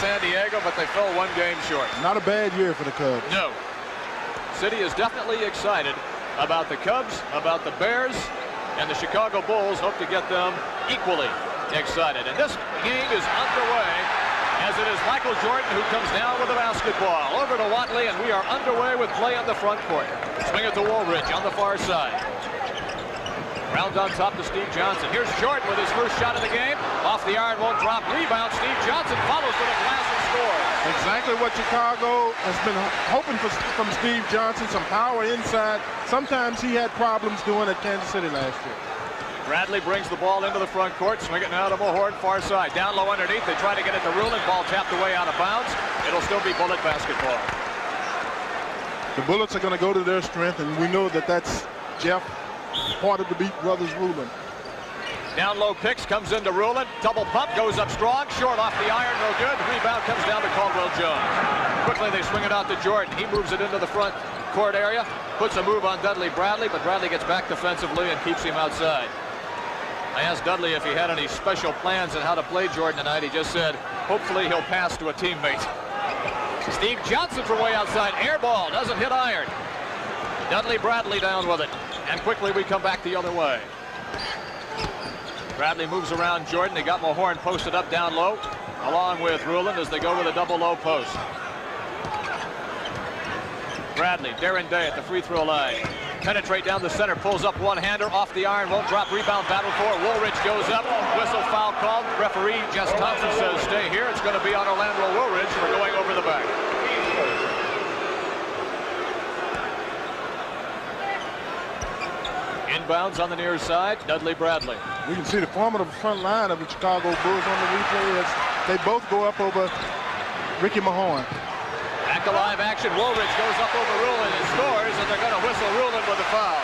San Diego, but they fell one game short. Not a bad year for the Cubs. No. City is definitely excited about the Cubs, about the Bears, and the Chicago Bulls hope to get them equally excited. And this game is underway as it is Michael Jordan who comes down with the basketball. Over to Watley, and we are underway with play on the front court. Swing it to Woolridge on the far side. Round on top to Steve Johnson. Here's Jordan with his first shot of the game. Off the iron, won't drop. Rebound. Steve Johnson follows to the glass and scores. Exactly what Chicago has been hoping for from Steve Johnson. Some power inside. Sometimes he had problems doing at Kansas City last year. Bradley brings the ball into the front court. Swing it now to Mahorn, far side. Down low underneath. They try to get it to Rulin. Ball tapped away out of bounds. It'll still be Bullet basketball. The Bullets are going to go to their strength, and we know that that's Jeff, part of the Beat Brothers Rulin. Down low picks, comes into Rulin. Double pump, goes up strong. Short off the iron, no good. Rebound comes down to Caldwell Jones. Quickly they swing it out to Jordan. He moves it into the front court area. Puts a move on Dudley Bradley, but Bradley gets back defensively and keeps him outside. I asked Dudley if he had any special plans on how to play Jordan tonight. He just said, hopefully he'll pass to a teammate. Steve Johnson from way outside. Air ball, doesn't hit iron. Dudley Bradley down with it. And quickly we come back the other way. Bradley moves around Jordan. They got Mahorn posted up down low, along with Rulin as they go with a double low post. Bradley, Darren Day at the free throw line. Penetrate down the center, pulls up one-hander, off the iron, won't drop, rebound, battle for it. Woolridge goes up, whistle, foul called. Referee Jess Thompson says stay here. It's going to be on Orlando Woolridge for going over the back. Inbounds on the near side, Dudley Bradley. We can see the form of the front line of the Chicago Bulls on the replay as they both go up over Ricky Mahorn. Back to live action. Woolridge goes up over Rulin and scores, and they're going to whistle Rulin with a foul.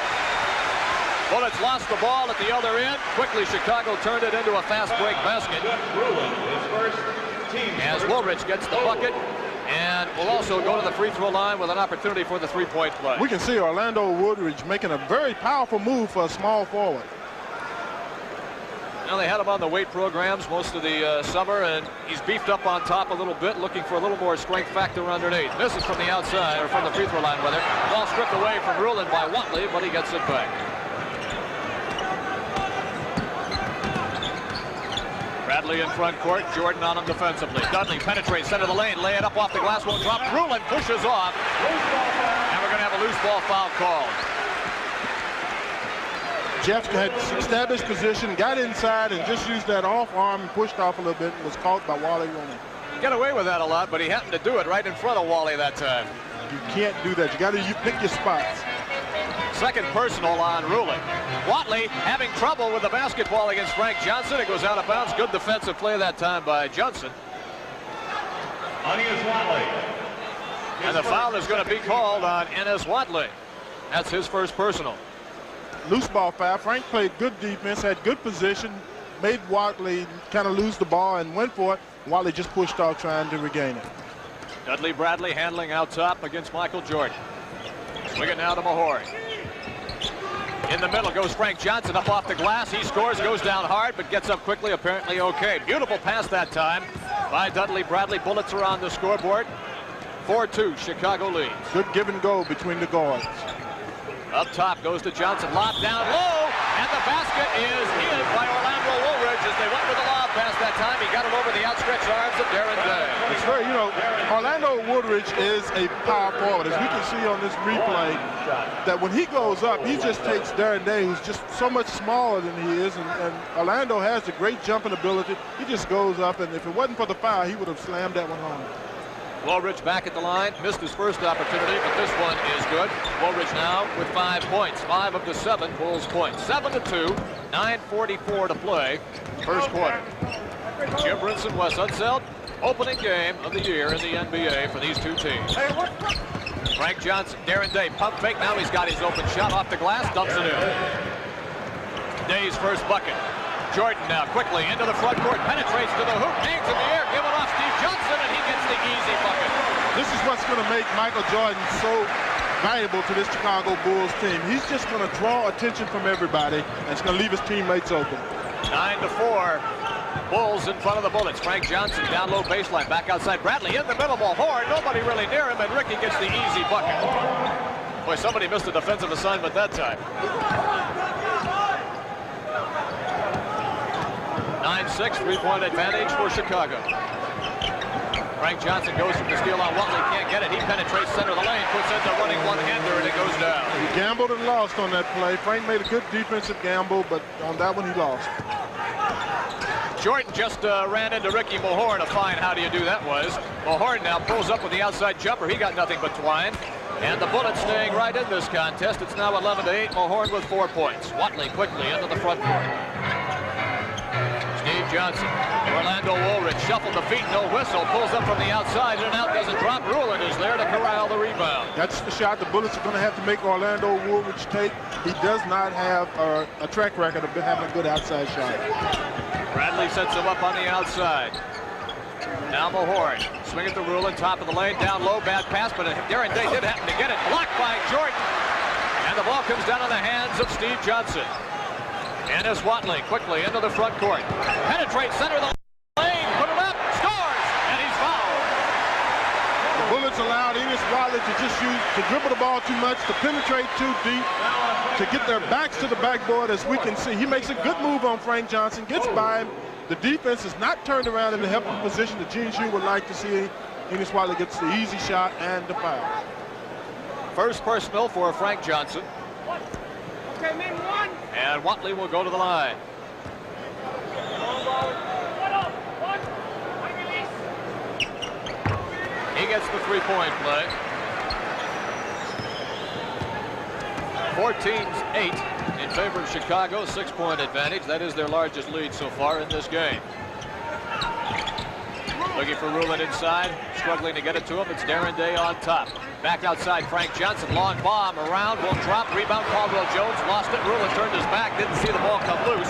Bullets lost the ball at the other end. Quickly, Chicago turned it into a fast break basket. As Woolridge gets the bucket, and will also go to the free throw line with an opportunity for the three-point play. We can see Orlando Woolridge making a very powerful move for a small forward. Now they had him on the weight programs most of the summer, and he's beefed up on top a little bit, looking for a little more strength factor underneath. This is from the outside, or from the free throw line with it. Ball stripped away from Rulin by Watley, but he gets it back. Bradley in front court, Jordan on him defensively. Dudley penetrates center of the lane, lay it up off the glass, won't drop. Rulin pushes off, and we're going to have a loose ball foul called. Jeff had established position, got inside, and just used that off arm and pushed off a little bit and was caught by Wally Rulin. Get away with that a lot, but he happened to do it right in front of Wally that time. You can't do that. You got to pick your spots. Second personal on Rulin. Watley having trouble with the basketball against Frank Johnson. It goes out of bounds. Good defensive play that time by Johnson. And the foul is going to be called on Ennis Watley. That's his first personal. Loose ball foul. Frank played good defense, had good position, made Watley kind of lose the ball and went for it. Watley just pushed off trying to regain it. Dudley Bradley handling out top against Michael Jordan. Swing it now to Mahorn. In the middle goes Frank Johnson up off the glass. He scores, goes down hard, but gets up quickly, apparently okay. Beautiful pass that time by Dudley Bradley. Bullets are on the scoreboard. 4-2, Chicago leads. Good give and go between the guards. Up top goes to Johnson, lob down low, and the basket is in by Orlando Woolridge as they went with the lob pass that time. He got it over the outstretched arms of Darren Day. It's very, Orlando Woolridge is a power forward. As we can see on this replay, that when he goes up, he just takes Darren Day, who's just so much smaller than he is, and Orlando has the great jumping ability. He just goes up, and if it wasn't for the foul, he would have slammed that one home. Woolridge back at the line, missed his first opportunity, but this one is good. Woolridge now with 5 points, 5 of the 7 Bulls points. 7-2, 9:44 to play, first quarter. Jim Brinson, Wes Unseld, opening game of the year in the NBA for these two teams. Frank Johnson, Darren Day, pump fake, now he's got his open shot off the glass, dumps it in. Day's first bucket. Jordan now quickly into the front court, penetrates to the hoop, hangs in the air, given off Steve Johnson, and he gets the easy bucket. This is what's going to make Michael Jordan so valuable to this Chicago Bulls team. He's just going to draw attention from everybody, and it's going to leave his teammates open. 9-4. Bulls in front of the Bullets. Frank Johnson down low baseline. Back outside. Bradley in the middle. Mulhorn. Nobody really near him. And Ricky gets the easy bucket. Boy, somebody missed a defensive assignment that time. 9-6, 3-point advantage for Chicago. Frank Johnson goes for the steal on Watley. Can't get it. He penetrates center of the lane. Puts in the running one-hander, and it goes down. He gambled and lost on that play. Frank made a good defensive gamble, but on that one he lost. Jordan just ran into Ricky Mulhorn. A fine how do you do that was. Mulhorn now pulls up with the outside jumper. He got nothing but twine. And the Bullets staying right in this contest. It's now 11-8. Mulhorn with 4 points. Watley quickly into the front court. Steve Johnson. Orlando Woolridge shuffled the feet. No whistle. Pulls up from the outside. In and out. Doesn't drop. Rulin is there to corral the rebound. That's the shot the Bullets are going to have to make Orlando Woolridge take. He does not have a track record of having a good outside shot. Bradley sets him up on the outside. Now Mulhorn. Swing at the Rulin, top of the lane, down low, bad pass, but Darren Day did happen to get it. Blocked by Jordan. And the ball comes down in the hands of Steve Johnson. Ennis Watley quickly into the front court. Penetrates center of the lane, put it up, scores, and he's fouled. The Bullets allowed Ennis Watley to dribble the ball too much, to penetrate too deep, to get their backs to the backboard. As we can see, he makes a good move on Frank Johnson, gets by him. The defense is not turned around in the helping position that Gene Shue would like to see. Ennis Watley gets the easy shot and the foul. First personal for Frank Johnson. And Watley will go to the line. He gets the three-point play. 14-8 in favor of Chicago, 6-point advantage. That is their largest lead so far in this game. Looking for Rulin inside, struggling to get it to him. It's Darren Day on top. Back outside, Frank Johnson, long bomb around, won't drop. Rebound, Caldwell Jones lost it. Rulin turned his back, didn't see the ball come loose.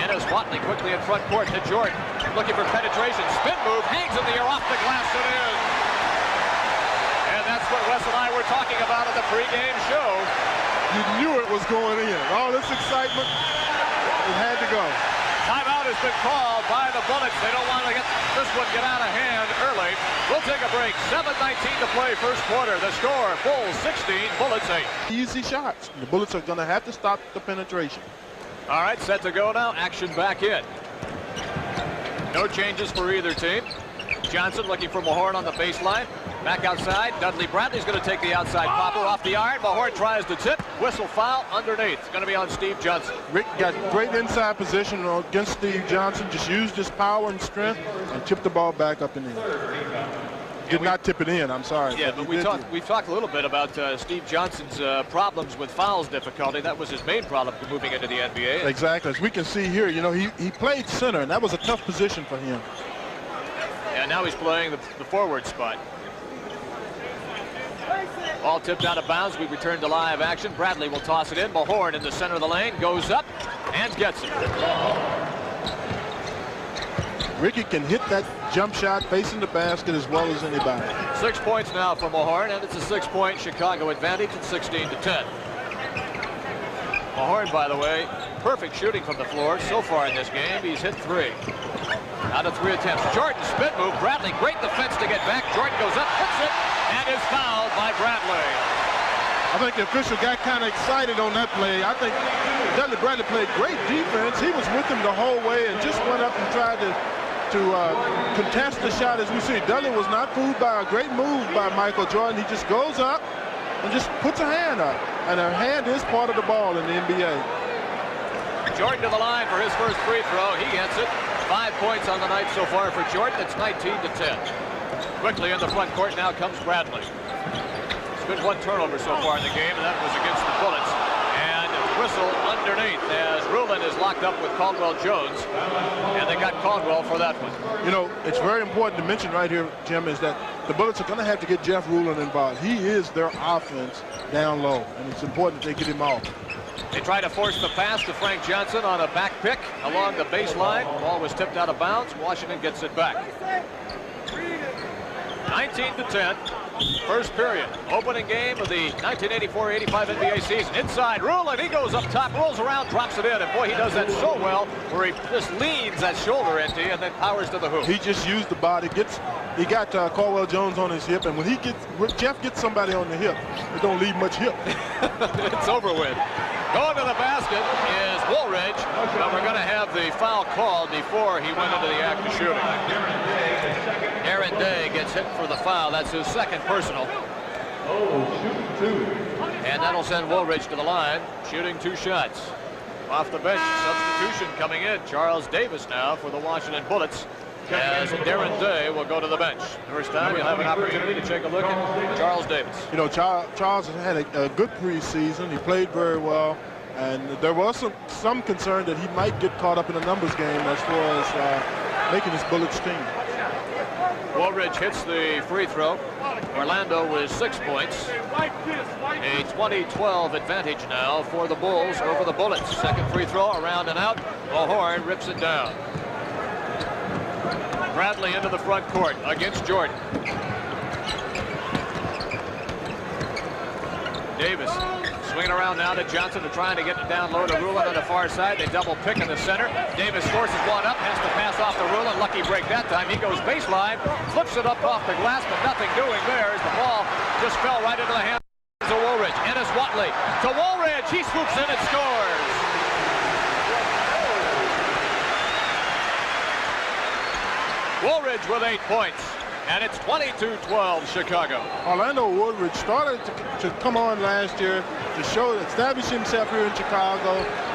Ennis Watley quickly in front court to Jordan. Looking for penetration, spin move, hangs in the air off the glass and in. And that's what Wes and I were talking about in the pregame show. You knew it was going in. All this excitement, it had to go. Timeout has been called by the Bullets. They don't want to get this one get out of hand early. We'll take a break. 7:19 to play first quarter. The score, Bulls 16, Bullets 8. Easy shots. The Bullets are going to have to stop the penetration. All right, set to go now. Action back in. No changes for either team. Johnson looking for Mulhorn on the baseline. Back outside. Dudley Bradley's going to take the outside popper off the iron. Mulhorn tries to tip. Whistle foul underneath. It's going to be on Steve Johnson. Rick got great inside position against Steve Johnson. Just used his power and strength and tipped the ball back up and in. Did not tip it in, I'm sorry. Yeah, but we talked a little bit about Steve Johnson's problems with fouls difficulty. That was his main problem moving into the NBA. Exactly. As we can see here, you know, he played center, and that was a tough position for him. And now he's playing the forward spot. Ball tipped out of bounds. We return to live action. Bradley will toss it in. Mulhorn in the center of the lane. Goes up and gets it. Ricky can hit that jump shot facing the basket as well as anybody. 6 points now for Mulhorn, and it's a 6-point Chicago advantage at 16-10. Mulhorn, by the way, perfect shooting from the floor so far in this game. He's hit 3. Out of 3 attempts. Jordan spin move. Bradley, great defense to get back. Jordan goes up, hits it, and is fouled by Bradley. I think the official got kind of excited on that play. I think Dudley Bradley played great defense. He was with him the whole way and just went up and tried to contest the shot. As we see, Dudley was not fooled by a great move by Michael Jordan. He just goes up and just puts a hand up. And a hand is part of the ball in the NBA. Jordan to the line for his first free throw. He gets it. 5 points on the night so far for Jordan. It's 19-10. Quickly in the front court now comes Bradley. It's been 1 turnover so far in the game, and that was against the Bullets. And whistle underneath as Rulin is locked up with Caldwell Jones. And they got Caldwell for that one. You know, it's very important to mention right here, Jim, is that the Bullets are going to have to get Jeff Rulin involved. He is their offense down low, and it's important that they get him off. They try to force the pass to Frank Johnson on a back pick along the baseline. The ball was tipped out of bounds. Washington gets it back. 19-10. First period, opening game of the 1984-85 NBA season. Inside, Rulin, he goes up top, rolls around, drops it in, and boy, he does that so well, where he just leans that shoulder empty and then powers to the hoop. He just used the body. He got Caldwell Jones on his hip, and when Jeff gets somebody on the hip, it don't leave much hip. It's over with. Going to the basket is Woolridge, but we're going to have the foul called before he went into the act of shooting. Aaron Day gets hit for the foul. That's his second personal. And that'll send Woolridge to the line, shooting 2 shots. Off the bench, substitution coming in. Charles Davis now for the Washington Bullets, as Darren Day will go to the bench. First time you'll have an opportunity to take a look at Charles Davis. You know, Charles had a good preseason. He played very well, and there was some concern that he might get caught up in a numbers game as far as making his Bullets team. Woolridge hits the free throw. Orlando with 6 points. A 20-12 advantage now for the Bulls over the Bullets. Second free throw, around and out. Mahorn rips it down. Bradley into the front court against Jordan. Davis swinging around now to Johnson, to trying to get it down low to Rulin on the far side. They double pick in the center. Davis forces one up, has to pass off to Rulin. Lucky break that time. He goes baseline, flips it up off the glass, but nothing doing there as the ball just fell right into the hands of Woolridge. Ennis Watley to Woolridge. He swoops in and scores. Woolridge with 8 points, and it's 22-12 Chicago. Orlando Woolridge started to come on last year to establish himself here in Chicago,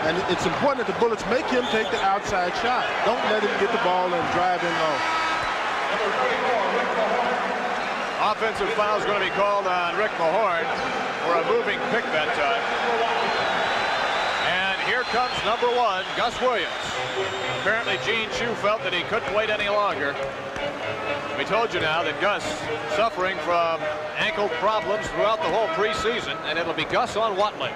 and it's important that the Bullets make him take the outside shot. Don't let him get the ball and drive in low. Offensive foul is going to be called on Rick Mahorn for a moving pick that time. And here comes number 1, Gus Williams. Apparently Gene Shue felt that he couldn't wait any longer. We told you now that Gus suffering from ankle problems throughout the whole preseason, and it'll be Gus on Watley.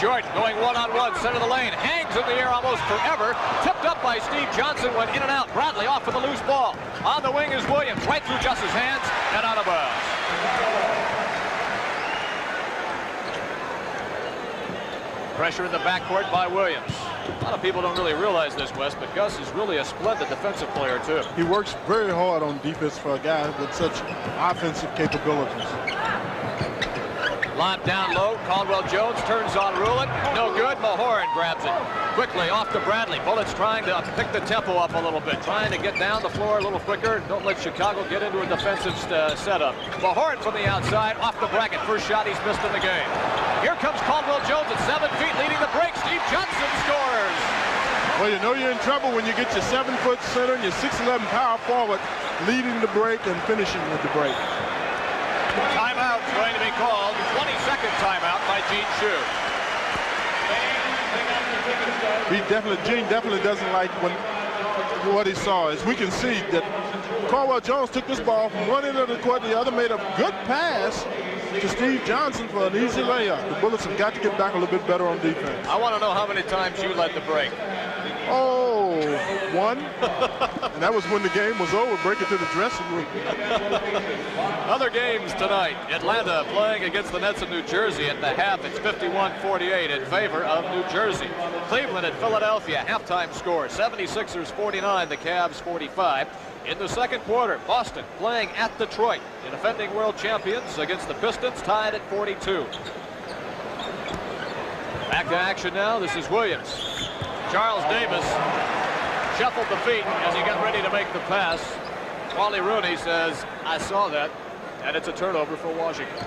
Jordan going one-on-one, center of the lane, hangs in the air almost forever, tipped up by Steve Johnson, went in and out. Bradley off for the loose ball. On the wing is Williams, right through Gus's hands and out of bounds. Pressure in the backcourt by Williams. A lot of people don't really realize this, Wes, but Gus is really a splendid defensive player, too. He works very hard on defense for a guy with such offensive capabilities. Lob down low. Caldwell Jones turns on Rulin. No good. Mahorn grabs it quickly off to Bradley. Bullets trying to pick the tempo up a little bit, trying to get down the floor a little quicker. Don't let Chicago get into a defensive setup. Mahorn from the outside, off the bracket. First shot he's missed in the game. Here comes Caldwell Jones at 7 feet, leading the break. Steve Johnson scores. Well, you know you're in trouble when you get your 7-foot center and your 6'11" power forward leading the break and finishing with the break. Timeout going to be called. 22nd timeout by Gene Shue. Gene definitely doesn't like what he saw. As we can see that Caldwell Jones took this ball from one end of the court, the other made a good pass to Steve Johnson for an easy layup. The Bullets have got to get back a little bit better on defense. I want to know how many times you led the break. Oh, 1. And that was when the game was over. Break it to the dressing room. Other games tonight. Atlanta playing against the Nets of New Jersey. At the half, it's 51-48 in favor of New Jersey. Cleveland at Philadelphia. Halftime score, 76ers 49, the Cavs 45. In the second quarter, Boston playing at Detroit. The defending world champions against the Pistons, tied at 42. Back to action now. This is Williams. Charles Davis shuffled the feet as he got ready to make the pass. Wally Rooney says, I saw that, and it's a turnover for Washington.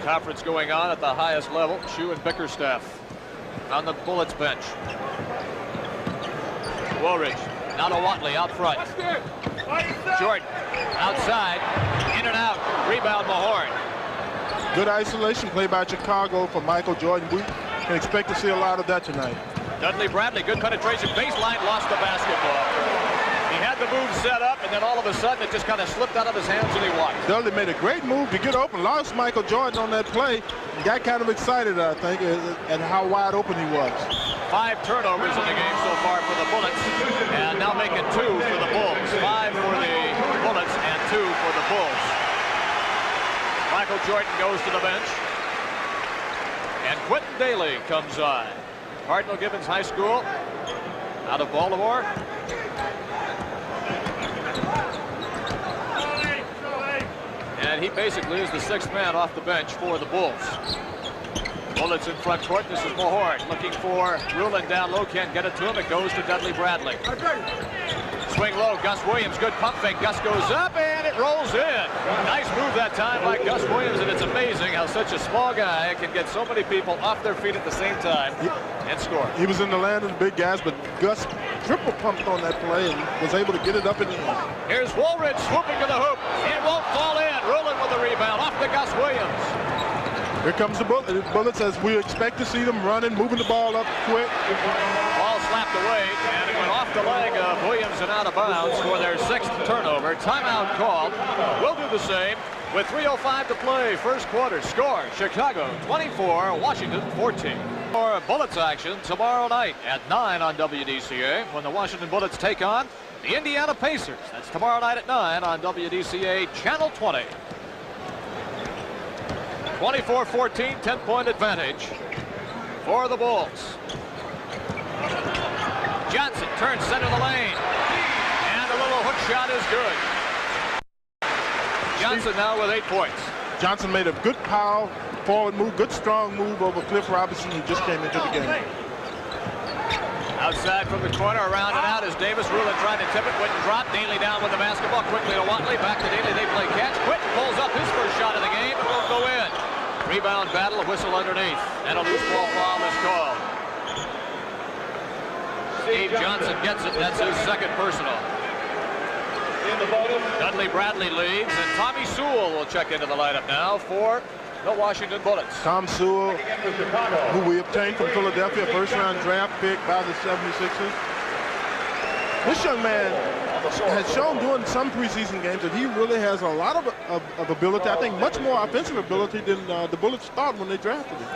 Conference going on at the highest level. Shue and Bickerstaff on the Bullets bench. Woolridge, now to Watley out front. Jordan outside, in and out, rebound Mahorn. Good isolation play by Chicago for Michael Jordan. We can expect to see a lot of that tonight. Dudley Bradley, good penetration, baseline, lost the basketball. He had the move set up, and then all of a sudden it just kind of slipped out of his hands and he walked. Dudley made a great move to get open, lost Michael Jordan on that play, and got kind of excited, I think, at how wide open he was. 5 turnovers in the game so far for the Bullets, and now making 2 for the Bulls. 5 for the Bullets and 2 for the Bulls. Michael Jordan goes to the bench, and Quentin Daly comes on. Cardinal Gibbons High School out of Baltimore. And he basically is the 6th man off the bench for the Bulls. Bullets in front court. This is Mahort looking for Rulin down low. Can't get it to him. It goes to Dudley Bradley. Swing low. Gus Williams. Good pump fake. Gus goes up and it rolls in. Nice move that time by Gus Williams. And it's amazing how such a small guy can get so many people off their feet at the same time and score. He was in the land of the big guys, but Gus triple pumped on that play and was able to get it up in the end. Here's Woolridge swooping to the hoop. It won't fall in. Rulin with the rebound off to Gus Williams. Here comes the Bullets as we expect to see them running, moving the ball up quick. Ball slapped away, and it went off the leg of Williams and out of bounds for their 6th turnover. Timeout called. We'll do the same with 3:05 to play. First quarter score, Chicago 24, Washington 14. For Bullets action tomorrow night at 9 on WDCA when the Washington Bullets take on the Indiana Pacers. That's tomorrow night at 9 on WDCA Channel 20. 24-14, 10-point advantage for the Bulls. Johnson turns center of the lane, and a little hook shot is good. Johnson now with 8 points. Johnson made a good power forward move, good strong move over Cliff Robinson, who just came into the game. Outside from the corner, around and out is Davis. Rulin trying to tip it, wouldn't drop. Daly down with the basketball, quickly to Watley. Back to Daly, they play catch. Quinton pulls up his first shot of the game. It won't go in. Rebound battle, a whistle underneath. And a loose ball foul is called. Steve Johnson gets it. That's his 2nd personal. Dudley Bradley leads, and Tommy Sewell will check into the lineup now for the Washington Bullets. Tom Sewell, who we obtained from Philadelphia, 1st-round draft pick by the 76ers. This young man has shown during some preseason games that he really has a lot of ability. I think much more offensive ability than the Bullets thought when they drafted him.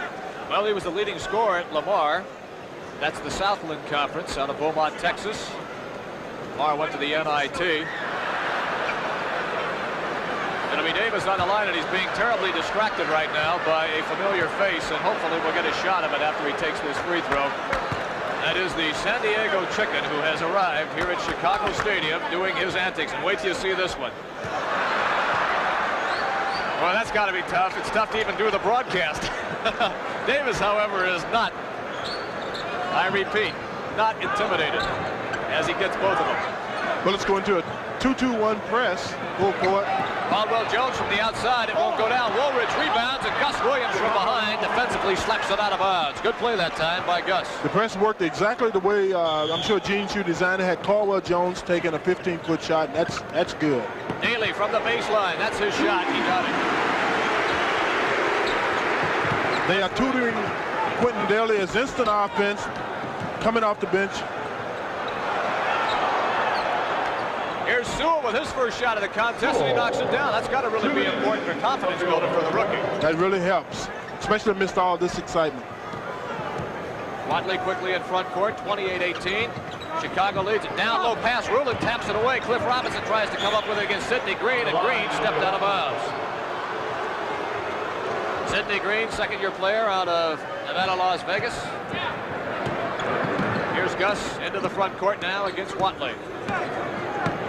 Well, he was the leading scorer at Lamar. That's the Southland Conference out of Beaumont, Texas. Lamar went to the NIT. It'll be Davis on the line, and he's being terribly distracted right now by a familiar face, and hopefully we'll get a shot of it after he takes this free throw. That is the San Diego Chicken, who has arrived here at Chicago Stadium doing his antics. And wait till you see this one. Well, that's got to be tough. It's tough to even do the broadcast. Davis, however, is not, I repeat, not intimidated as he gets both of them. Well, let's go into a 2-2-1 press. Full court. Caldwell Jones from the outside. It won't go down. Woolridge rebounds, and Gus Williams from behind defensively slaps it out of bounds. Good play that time by Gus. The press worked exactly the way I'm sure Gene Shue designed it. Had Caldwell Jones taking a 15-foot shot, and that's good. Daly from the baseline. That's his shot. He got it. They are tutoring Quentin Daly as instant offense coming off the bench. Here's Sewell with his first shot of the contest, and he knocks it down. That's got to really be important for confidence building for the rookie. That really helps, especially amidst all this excitement. Watley quickly in front court, 28-18. Chicago leads it. Down low pass. Rulin taps it away. Cliff Robinson tries to come up with it against Sidney Green, and Green stepped out of bounds. Sidney Green, 2nd-year player out of Nevada, Las Vegas. Here's Gus into the front court now against Watley.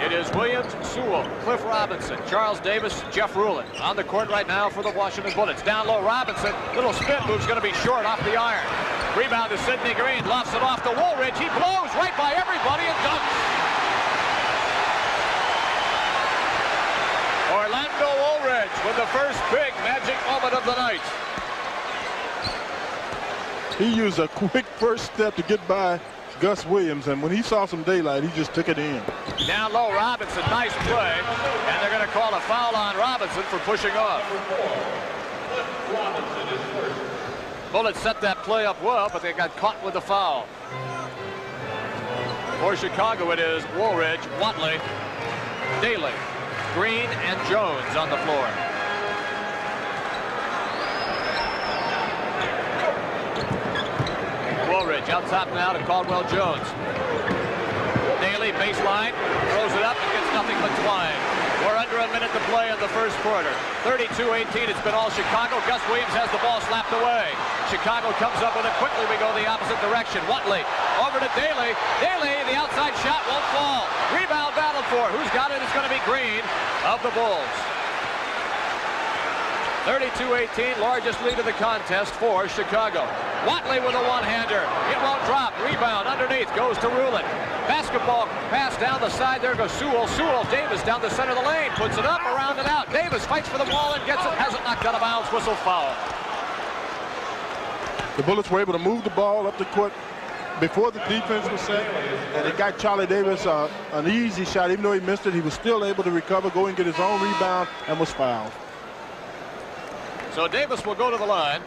It is Williams, Sewell, Cliff Robinson, Charles Davis, Jeff Rulin on the court right now for the Washington Bullets. Down low, Robinson, little spin move's going to be short off the iron. Rebound to Sidney Green, lofts it off to Woolridge. He blows right by everybody and dunks. Orlando Woolridge with the first big magic moment of the night. He used a quick first step to get by Gus Williams, and when he saw some daylight, he just took it in. Down low, Robinson, nice play, and they're going to call a foul on Robinson for pushing off. Bullets set that play up well, but they got caught with the foul. For Chicago, it is Woolridge, Watley, Daly, Green, and Jones on the floor. Woolridge Out top now to Caldwell Jones. Daly baseline, throws it up and gets nothing but twine. We're under a minute to play in the first quarter. 32-18, it's been all Chicago. Gus Williams has the ball slapped away. Chicago comes up with it quickly. We go the opposite direction. Watley over to Daly. Daly, the outside shot won't fall. Rebound battled for. Who's got it? It's going to be Green of the Bulls. 32-18, largest lead of the contest for Chicago. Watley with a one-hander. It won't drop. Rebound underneath. Goes to Rulin. Basketball pass down the side. There goes Sewell. Sewell. Davis down the center of the lane. Puts it up, around and out. Davis fights for the ball and gets it. Has it knocked out of bounds. Whistle foul. The Bullets were able to move the ball up the court before the defense was set, and it got Charlie Davis an easy shot. Even though he missed it, he was still able to recover, go and get his own rebound, and was fouled. So Davis will go to the line.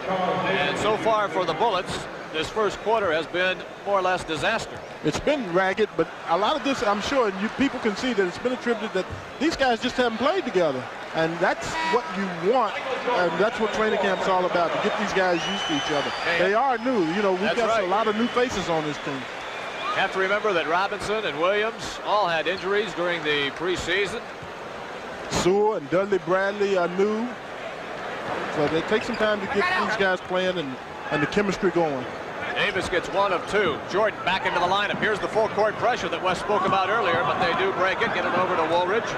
And so far for the Bullets, this first quarter has been more or less disaster. It's been ragged, but a lot of this, I'm sure, and people can see that it's been attributed that these guys just haven't played together. And that's what you want, and that's what training camp's all about, to get these guys used to each other. They are new. You know, we've got a lot of new faces on this team. Have to remember that Robinson and Williams all had injuries during the preseason. Sewell and Dudley Bradley are new. So they take some time to get these guys playing and the chemistry going. Davis gets 1 of 2. Jordan back into the lineup. Here's the full court pressure that Wes spoke about earlier, but they do break it, get it over to Woolridge.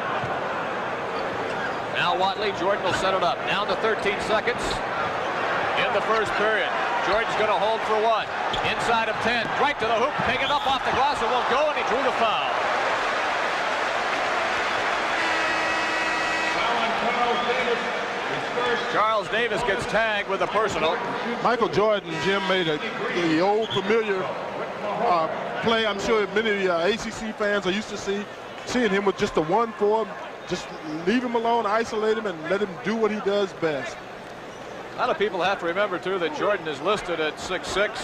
Now Watley, Jordan will set it up. Down to 13 seconds in the first period. Jordan's going to hold for 1. Inside of 10, right to the hoop, taken up off the glass, it won't go, and he drew the foul. Charles Davis gets tagged with a personal. Michael Jordan, Jim, made the old familiar play. I'm sure many ACC fans are used to seeing him with just a 1-4. Just leave him alone, isolate him, and let him do what he does best. A lot of people have to remember, too, that Jordan is listed at 6'6",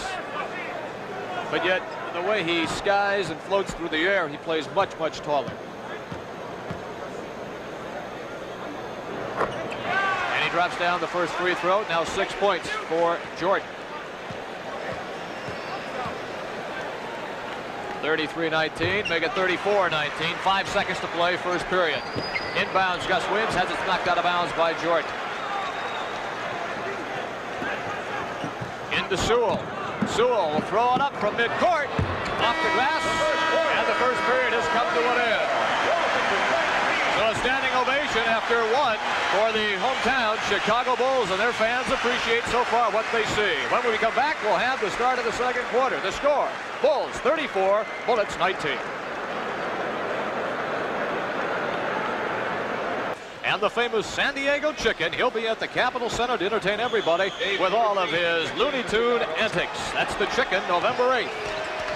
but yet the way he skies and floats through the air, he plays much, much taller. And he drops down the first free throw. Now 6 points for Jordan. 33-19, make it 34-19. 5 seconds to play, first period. Inbounds, Gus Williams has it knocked out of bounds by Jordan. Into Sewell. Sewell will throw it up from midcourt, off the glass, and the first period has come to an end. So a standing ovation after 1 for the hometown Chicago Bulls, and their fans appreciate so far what they see. When we come back, we'll have the start of the second quarter. The score, Bulls 34, Bullets 19. And the famous San Diego Chicken, he'll be at the Capitol Center to entertain everybody with all of his Looney Tune antics. That's the Chicken, November 8th,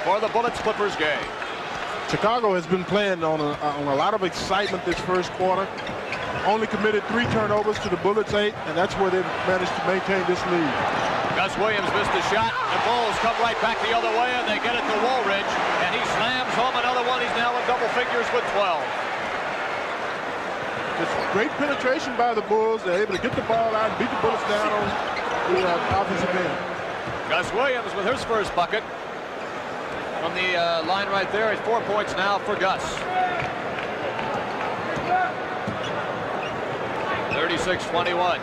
for the Bullets-Clippers game. Chicago has been playing on a lot of excitement this first quarter. Only committed 3 turnovers to the Bullets 8, and that's where they've managed to maintain this lead. Gus Williams missed a shot. The Bulls come right back the other way, and they get it to Woolridge, and he slams home another one. He's now in double figures with 12. Just great penetration by the Bulls. They're able to get the ball out and beat the Bullets down on the offensive end. Gus Williams with his first bucket from the line right there. It's 4 points now for Gus. 36-21.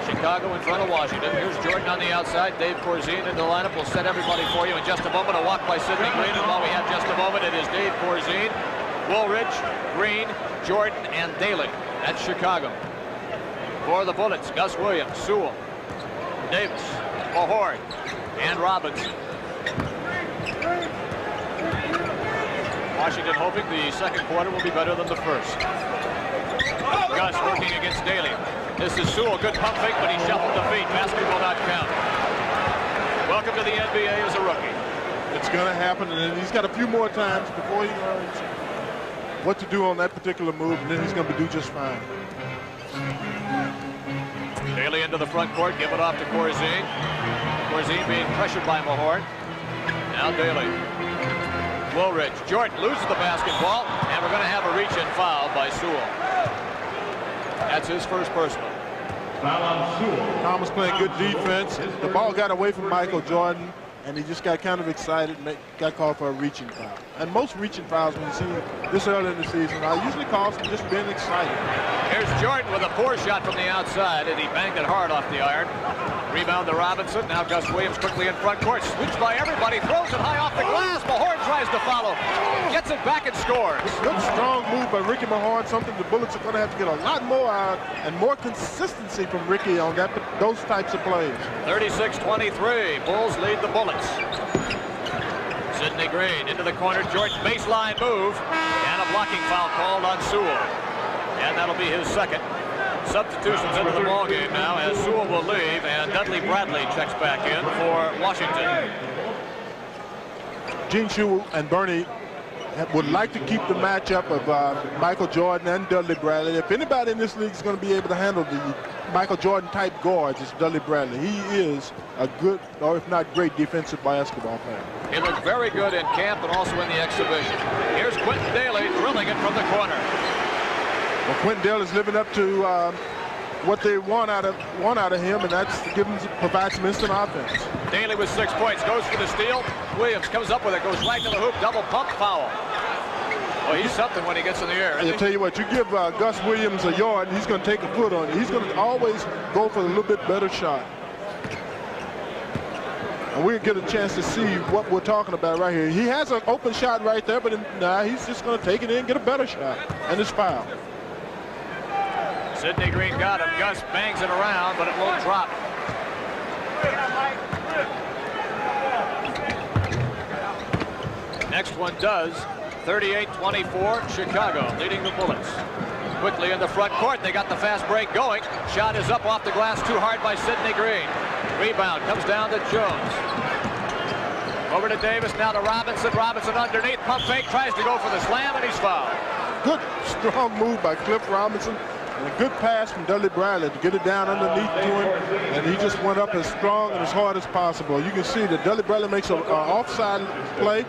Chicago in front of Washington. Here's Jordan on the outside. Dave Corzine in the lineup. We'll set everybody for you in just a moment. A walk by Sidney Green. And while we have just a moment, it is Dave Corzine, Woolridge, Green, Jordan, and Daly. That's Chicago. For the Bullets, Gus Williams, Sewell, Davis, Mahorn, and Robinson. Washington hoping the second quarter will be better than the first. Gus working against Daly. This is Sewell, good pump fake, but he shuffled the feet. Basket will not count. Welcome to the NBA as a rookie. It's going to happen, and he's got a few more times before he learns what to do on that particular move, and then he's going to do just fine. Daly into the front court, give it off to Corzine. Corzine being pressured by Mahorn. Now Daly. Woolridge. Jordan loses the basketball, and we're going to have a reach-in foul by Sewell. That's his first personal. Thomas playing good defense. The ball got away from Michael Jordan, and he just got kind of excited and got called for a reaching foul. And most reaching fouls when you see this early in the season are usually called for just being excited. Here's Jordan with a poor shot from the outside, and he banged it hard off the iron. Rebound to Robinson. Now Gus Williams quickly in front court. Sweeps by everybody. Throws it high off the glass. Mahorn tries to follow. Gets it back and scores. Good strong move by Ricky Mahorn. Something the Bullets are going to have to get a lot more out and more consistency from Ricky on those types of plays. 36-23. Bulls lead the Bullets. Sidney Green into the corner. Jordan baseline move. And a blocking foul called on Sewell. And that'll be his second. Substitutions into the ballgame now as Sewell will leave and Dudley Bradley checks back in for Washington. Gene Shue and Bernie would like to keep the matchup of Michael Jordan and Dudley Bradley. If anybody in this league is going to be able to handle the Michael Jordan type guards, it's Dudley Bradley. He is a good, or if not great, defensive basketball player. He looked very good in camp and also in the exhibition. Here's Quentin Daly drilling it from the corner. Well, Quentin Daly is living up to what they want out of him, and that's to provide some instant offense. Daly with 6 points, goes for the steal. Williams comes up with it, goes right to the hoop, double pump foul. Well, he's something when he gets in the air. I'll tell you what, you give Gus Williams a yard, and he's going to take a foot on you. He's going to always go for a little bit better shot. And we'll get a chance to see what we're talking about right here. He has an open shot right there, but nah, he's just going to take it in and get a better shot, and it's foul. Sidney Green got him. Gus bangs it around, but it won't drop. Next one does. 38-24, Chicago leading the Bullets. Quickly in the front court, they got the fast break going. Shot is up off the glass, too hard by Sidney Green. Rebound comes down to Jones. Over to Davis, now to Robinson. Robinson underneath, pump fake, tries to go for the slam, and he's fouled. Good, strong move by Cliff Robinson. And a good pass from Dudley Bradley to get it down underneath to him, and he just went up as strong and as hard as possible. You can see that Dudley Bradley makes an offside play.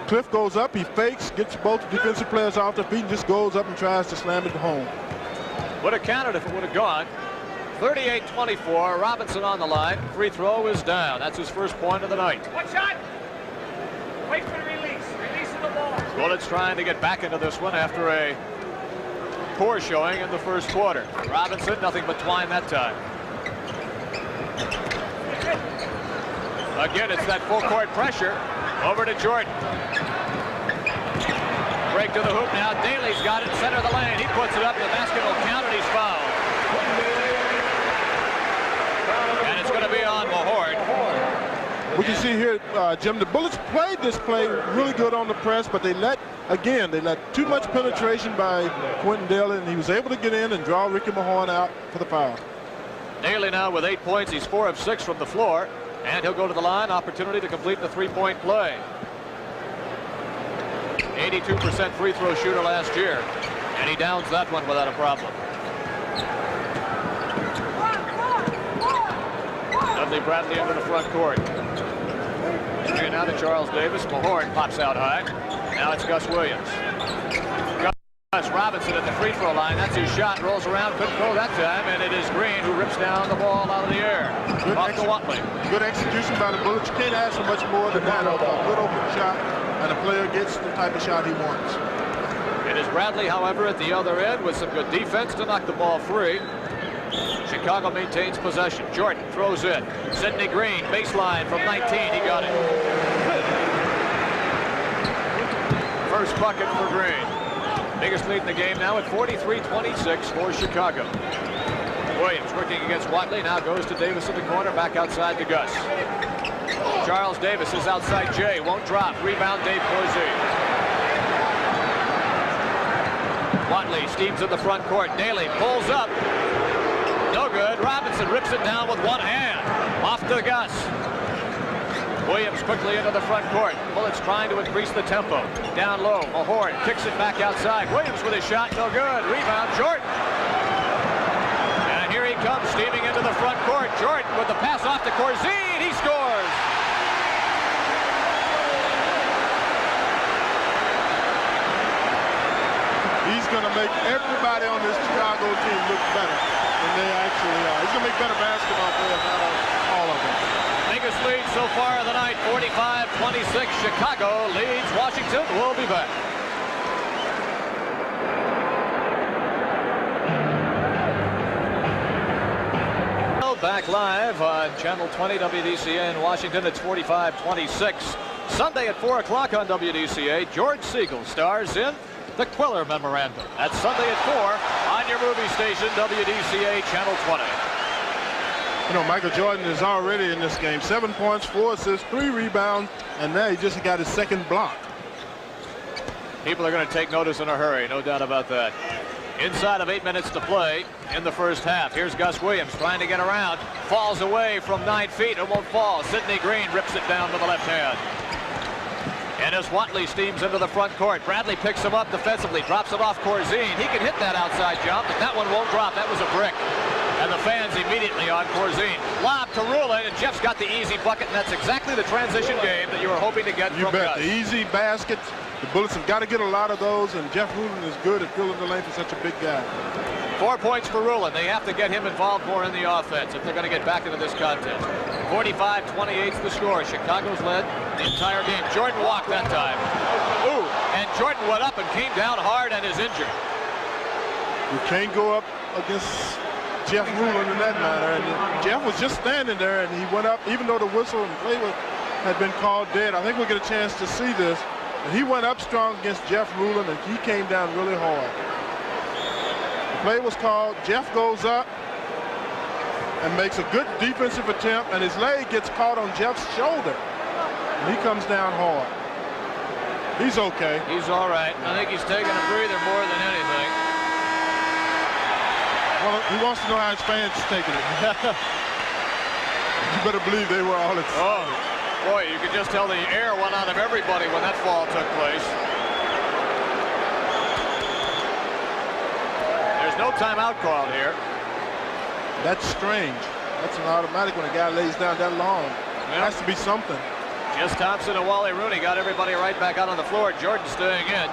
Cliff goes up, he fakes, gets both defensive players off their feet, and just goes up and tries to slam it home. Would have counted if it would have gone. 38-24, Robinson on the line. Free throw is down. That's his first point of the night. One shot. Wait for the release. Release of the ball. Bullets trying to get back into this one after a poor showing in the first quarter. Robinson, nothing but twine that time. Again, it's that full court pressure. Over to Jordan. Break to the hoop now. Daly's got it, center of the lane. He puts it up. The basket will count, and he's fouled. And it's going to be on Mahorn. We can see here, Jim, the Bullets played this play really good on the press, but they let too much penetration by Quentin Daly, and he was able to get in and draw Ricky Mahorn out for the foul. Daly now with 8 points. He's 4 of 6 from the floor, and he'll go to the line. Opportunity to complete the three-point play. 82% free throw shooter last year, and he downs that one without a problem. Dudley Bradley into the front court. And now to Charles Davis. Mahorn pops out high. Now it's Gus Williams. Gus Robinson at the free throw line. That's his shot. Rolls around. Couldn't go that time. And it is Green who rips down the ball out of the air. Off to Watley. Good execution by the Bullets. You can't ask for much more than that. A good open shot. And the player gets the type of shot he wants. It is Bradley, however, at the other end with some good defense to knock the ball free. Chicago maintains possession. Jordan throws in. Sidney Green, baseline from 19. He got it. First bucket for Green. Biggest lead in the game now at 43-26 for Chicago. Williams working against Watley. Now goes to Davis in the corner. Back outside to Gus. Charles Davis is outside Jay. Won't drop. Rebound Dave Corzine. Watley steams in the front court. Daly pulls up. No good. Robinson rips it down with one hand. Off to Gus. Williams quickly into the front court. Bullets trying to increase the tempo. Down low. Mahorn kicks it back outside. Williams with his shot. No good. Rebound Jordan. And here he comes steaming into the front court. Jordan with the pass off to Corzine. He scores. He's going to make everybody on this Chicago Chicago team look better than they actually are. He's going to make better basketball players out of all of them. Biggest lead so far of the night, 45-26. Chicago leads Washington. We'll be back. Back live on Channel 20 WDCA in Washington. It's 45-26. Sunday at 4 o'clock on WDCA. George Siegel stars in The Quiller Memorandum. That's Sunday at 4 on your movie station, WDCA Channel 20. You know, Michael Jordan is already in this game. 7 points, 4 assists, 3 rebounds, and now he just got his second block. People are going to take notice in a hurry, no doubt about that. Inside of 8 minutes to play in the first half. Here's Gus Williams trying to get around. Falls away from 9 feet. It won't fall. Sidney Green rips it down to the left hand. And as Watley steams into the front court, Bradley picks him up defensively, drops it off Corzine. He can hit that outside jump, but that one won't drop. That was a brick. And the fans immediately on Corzine. Lob to Rulin, and Jeff's got the easy bucket, and that's exactly the transition game that you were hoping to get from Gus. The easy baskets. The Bullets have got to get a lot of those, and Jeff Rulin is good at filling the lane for such a big guy. 4 points for Rulin. They have to get him involved more in the offense if they're going to get back into this contest. 45-28 the score. Chicago's led the entire game. Jordan walked that time. Ooh, and Jordan went up and came down hard and is injured. You can't go up against Jeff Rulin in that matter. And Jeff was just standing there, and he went up, even though the whistle and play had been called dead. I think we'll get a chance to see this. And he went up strong against Jeff Rulin, and he came down really hard. The play was called. Jeff goes up and makes a good defensive attempt, and his leg gets caught on Jeff's shoulder. And he comes down hard. He's okay. He's all right. I think he's taking a breather more than anything. Well, he wants to know how his fans are taking it. You better believe they were all excited. Oh. Boy, you could just tell the air went out of everybody when that fall took place. There's no timeout called here. That's strange. That's an automatic when a guy lays down that long. It has to be something. Jess Thompson and Wally Rooney got everybody right back out on the floor. Jordan staying in.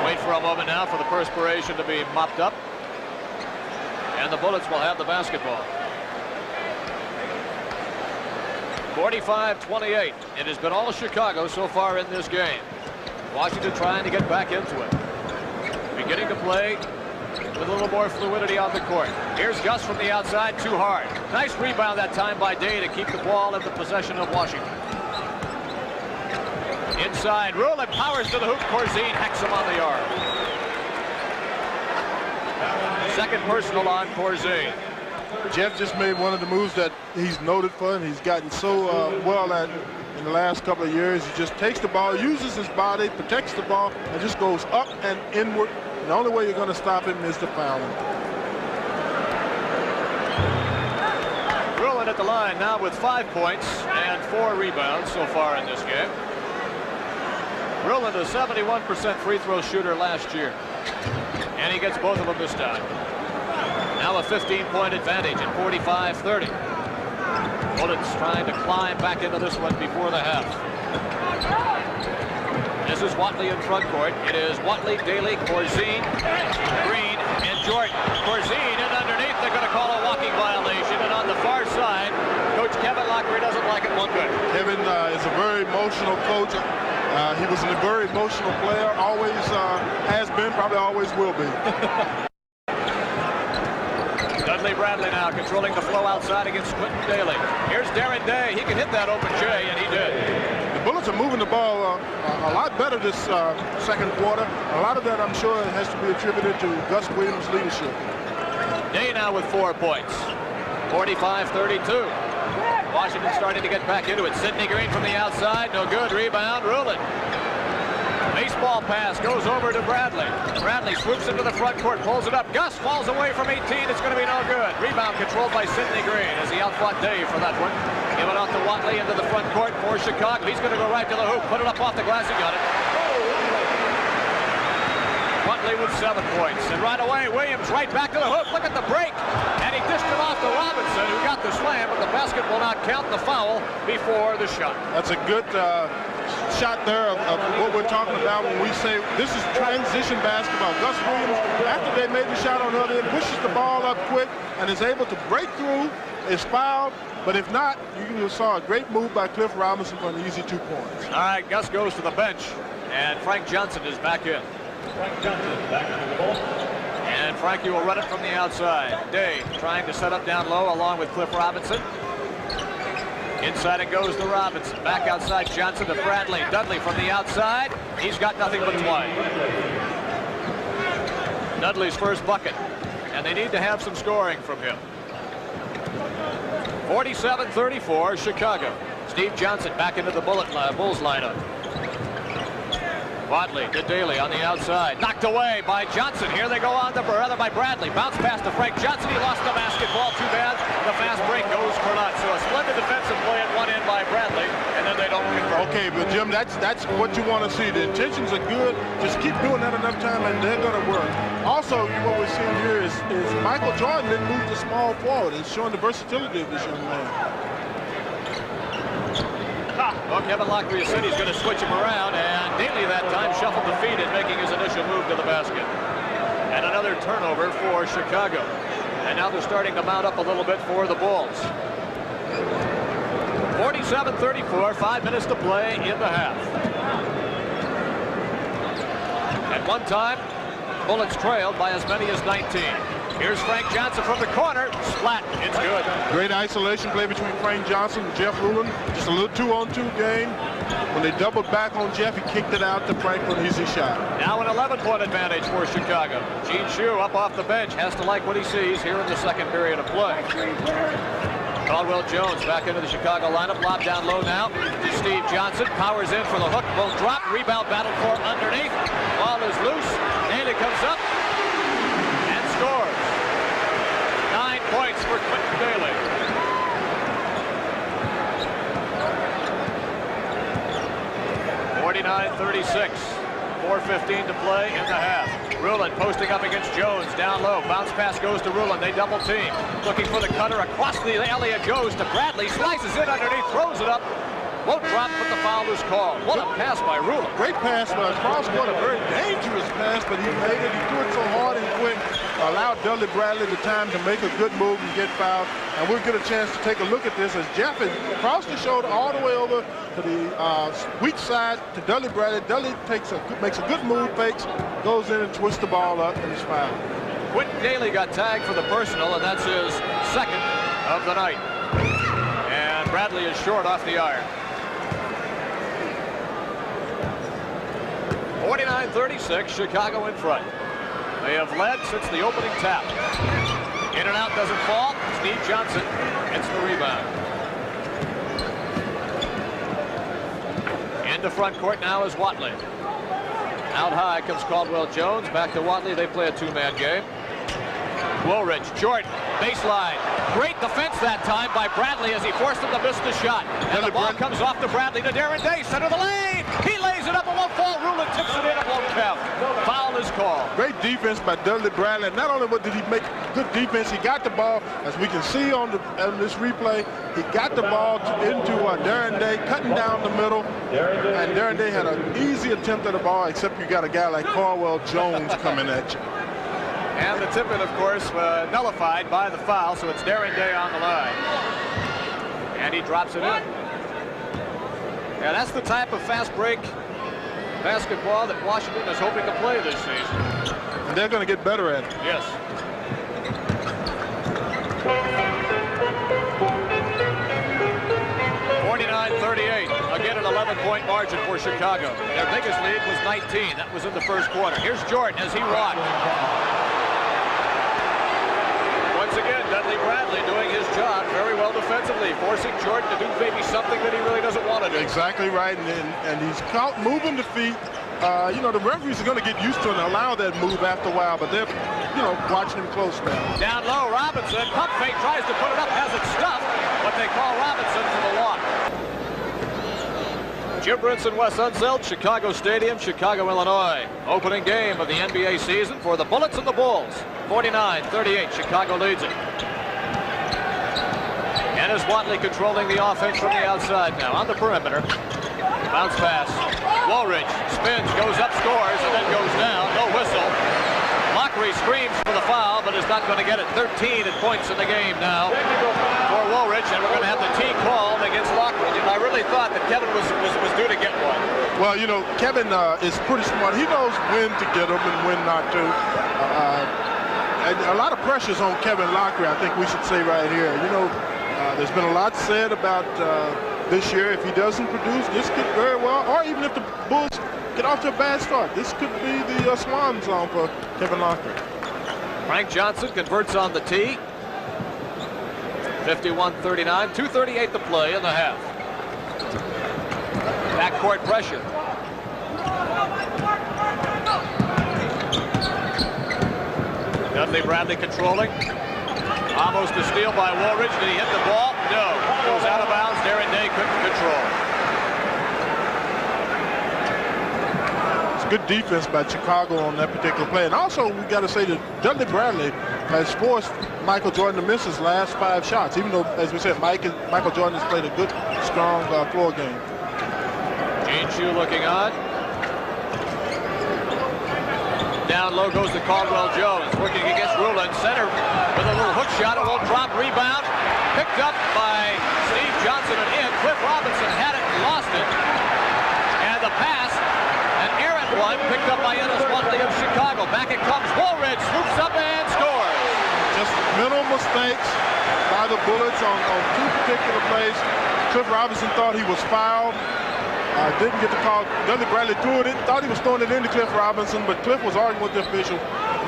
Wait for a moment now for the perspiration to be mopped up. And the Bullets will have the basketball. 45-28. It has been all Chicago so far in this game. Washington trying to get back into it. Beginning to play with a little more fluidity on the court. Here's Gus from the outside, too hard. Nice rebound that time by Day to keep the ball in the possession of Washington. Inside, Rulin powers to the hoop. Corzine hacks him on the arm. Second personal on Corzine. Jeff just made one of the moves that he's noted for, and he's gotten so well at in the last couple of years. He just takes the ball, uses his body, protects the ball, and just goes up and inward. And the only way you're going to stop him is to foul him. Rulin at the line now with 5 points and 4 rebounds so far in this game. Rulin, a 71% free throw shooter last year, and he gets both of them this time. Now a 15-point advantage at 45-30. Bullets trying to climb back into this one before the half. This is Watley in front court. It is Watley, Daly, Corzine, Green, and Jordan. Corzine in underneath. They're going to call a walking violation. And on the far side, Coach Kevin Lockery doesn't like it one bit. Kevin is a very emotional coach. He was a very emotional player. Always has been, probably always will be. Dudley Bradley now controlling the flow outside against Quentin Daly. Here's Darren Day. He can hit that open J, and he did. The Bullets are moving the ball a lot better this second quarter. A lot of that, I'm sure, has to be attributed to Gus Williams' leadership. Day now with 4 points. 45-32. Washington starting to get back into it. Sidney Green from the outside. No good. Rebound. Rulin. Baseball pass goes over to Bradley. Bradley swoops into the front court, pulls it up. Gus falls away from 18. It's going to be no good. Rebound controlled by Sidney Green as he outfought Dave for that one. Give it off to Watley into the front court for Chicago. He's going to go right to the hoop. Put it up off the glass. He got it. Watley with 7 points. And right away, Williams right back to the hoop. Look at the break. And he dished it off to Robinson, who got the slam, but the basket will not count the foul before the shot. That's a good shot there of what we're talking about when we say this is transition basketball. Gus Williams, after they made the shot on the other end, pushes the ball up quick and is able to break through, is fouled. But if not, you saw a great move by Cliff Robinson for an easy 2 points. All right, Gus goes to the bench, and Frank Johnson is back in. Frank Johnson back in the ball. And Frankie will run it from the outside. Day trying to set up down low along with Cliff Robinson. Inside it goes to Robinson. Back outside Johnson to Bradley. Dudley from the outside. He's got nothing but twine. Dudley's first bucket. And they need to have some scoring from him. 47-34 Chicago. Steve Johnson back into the Bulls lineup. Wadley to Daly on the outside. Knocked away by Johnson. Here they go on the rather by Bradley. Bounce pass to Frank Johnson. He lost the basketball. Too bad. The fast break goes for naught. So a splendid defensive play at one end by Bradley, and then they don't convert. Okay, but Jim, that's what you want to see. The intentions are good. Just keep doing that enough time, and they're going to work. Also, what we're seeing here is Michael Jordan didn't move to small forward. It's showing the versatility of this young man. Well, Kevin Locklear said he's going to switch him around, and Daly that time shuffled the feet in making his initial move to the basket. And another turnover for Chicago. And now they're starting to mount up a little bit for the Bulls. 47-34, 5 minutes to play in the half. At one time, Bullets trailed by as many as 19. Here's Frank Johnson from the corner. Splat. It's good. Great isolation play between Frank Johnson and Jeff Ruland. Just a little 2-on-2 game. When they doubled back on Jeff, he kicked it out to Frank for an easy shot. Now an 11-point advantage for Chicago. Gene Shue up off the bench. Has to like what he sees here in the second period of play. Caldwell Jones back into the Chicago lineup. Lob down low now to Steve Johnson. Powers in for the hook. Won't drop. Rebound battle for underneath. Ball is loose. Daly comes up and scores. 9 points for Quentin Daly. (49-36). 4:15 to play in the half. Ruland posting up against Jones down low. Bounce pass goes to Ruland. They double team. Looking for the cutter across the alley. It goes to Bradley. Slices in underneath. Throws it up. Won't drop, but the foul is called. What a pass by Ruland. Great pass, but across court, a very dangerous pass, but he made it. He threw it so hard and quick. Allowed Dudley Bradley the time to make a good move and get fouled. And we'll get a chance to take a look at this as Jeff is across the shoulder all the way over to the weak side to Dudley Bradley. Dudley makes a good move, fakes, goes in and twists the ball up, and is fouled. Quentin Daly got tagged for the personal, and that's his second of the night. And Bradley is short off the iron. 49-36, Chicago in front. They have led since the opening tap. In and out doesn't fall. Steve Johnson gets the rebound. Into front court now is Watley. Out high comes Caldwell Jones. Back to Watley. They play a two-man game. Woolridge, Jordan, baseline. Great defense that time by Bradley as he forced him to miss the shot. And the ball comes off to Bradley to Darren Day, center of the lane. He lays it up, it won't fall. Ruland tips it in, it won't count. Foul is called. Great defense by Dudley Bradley. Not only did he make good defense, he got the ball, as we can see on this replay, he got the ball into Darren Day, cutting down the middle. And Darren Day had an easy attempt at the ball, except you got a guy like Caldwell Jones coming at you. And the tip-in, of course, nullified by the foul, so it's Darren Day on the line. And he drops it in. Yeah, that's the type of fast break basketball that Washington is hoping to play this season. And they're going to get better at it. Yes. (49-38). Again, an 11-point margin for Chicago. Their biggest lead was 19. That was in the first quarter. Here's Jordan as he rocked. Once again, Dudley Bradley doing his job very well defensively, forcing Jordan to do maybe something that he really doesn't want to do. Exactly right, and he's caught moving the feet. You know, the referees are going to get used to it and allow that move after a while, but they're, you know, watching him close now. Down low, Robinson, pump fake, tries to put it up, has it stuffed, but they call Robinson for the lock. Jim Brinson, Wes Unseld, Chicago Stadium, Chicago, Illinois. Opening game of the NBA season for the Bullets and the Bulls. 49-38, Chicago leads it. And is Watley controlling the offense from the outside now on the perimeter. Bounce pass. Woolridge spins, goes up, scores, and then goes down. No whistle. Lockery screams for the foul, but is not going to get it. 13 points in the game now for Woolridge, and we're going to have the tee called against Lockery. And I really thought that Kevin was due to get one. Well, you know, Kevin is pretty smart. He knows when to get them and when not to. And a lot of pressure's on Kevin Lockery, I think we should say right here. You know, there's been a lot said about this year. If he doesn't produce, this could very well, or even if the Bulls get off to a bad start, this could be the swan song for Kevin Lockery. Frank Johnson converts on the tee. 51-39, 2:38 to play in the half. Backcourt pressure. Dudley Bradley controlling. Almost a steal by Woolridge. Did he hit the ball? No. Goes out of bounds. Darren Day couldn't control. Good defense by Chicago on that particular play. And also, we got to say that Dudley Bradley has forced Michael Jordan to miss his last 5 shots, even though, as we said, Michael Jordan has played a good, strong floor game. Gene Shue looking on. Down low goes to Caldwell Jones, working against Rulin. Center with a little hook shot, a little drop rebound. Picked up by Steve Johnson and in. Cliff Robinson had it and lost it. And the pass. One picked up by Ennis Watley of Chicago. Back it comes. Woolridge swoops up and scores. Just mental mistakes by the Bullets on 2 particular plays. Cliff Robinson thought he was fouled. Didn't get the call. Dudley Bradley threw it in. Thought he was throwing it into Cliff Robinson, but Cliff was arguing with the official.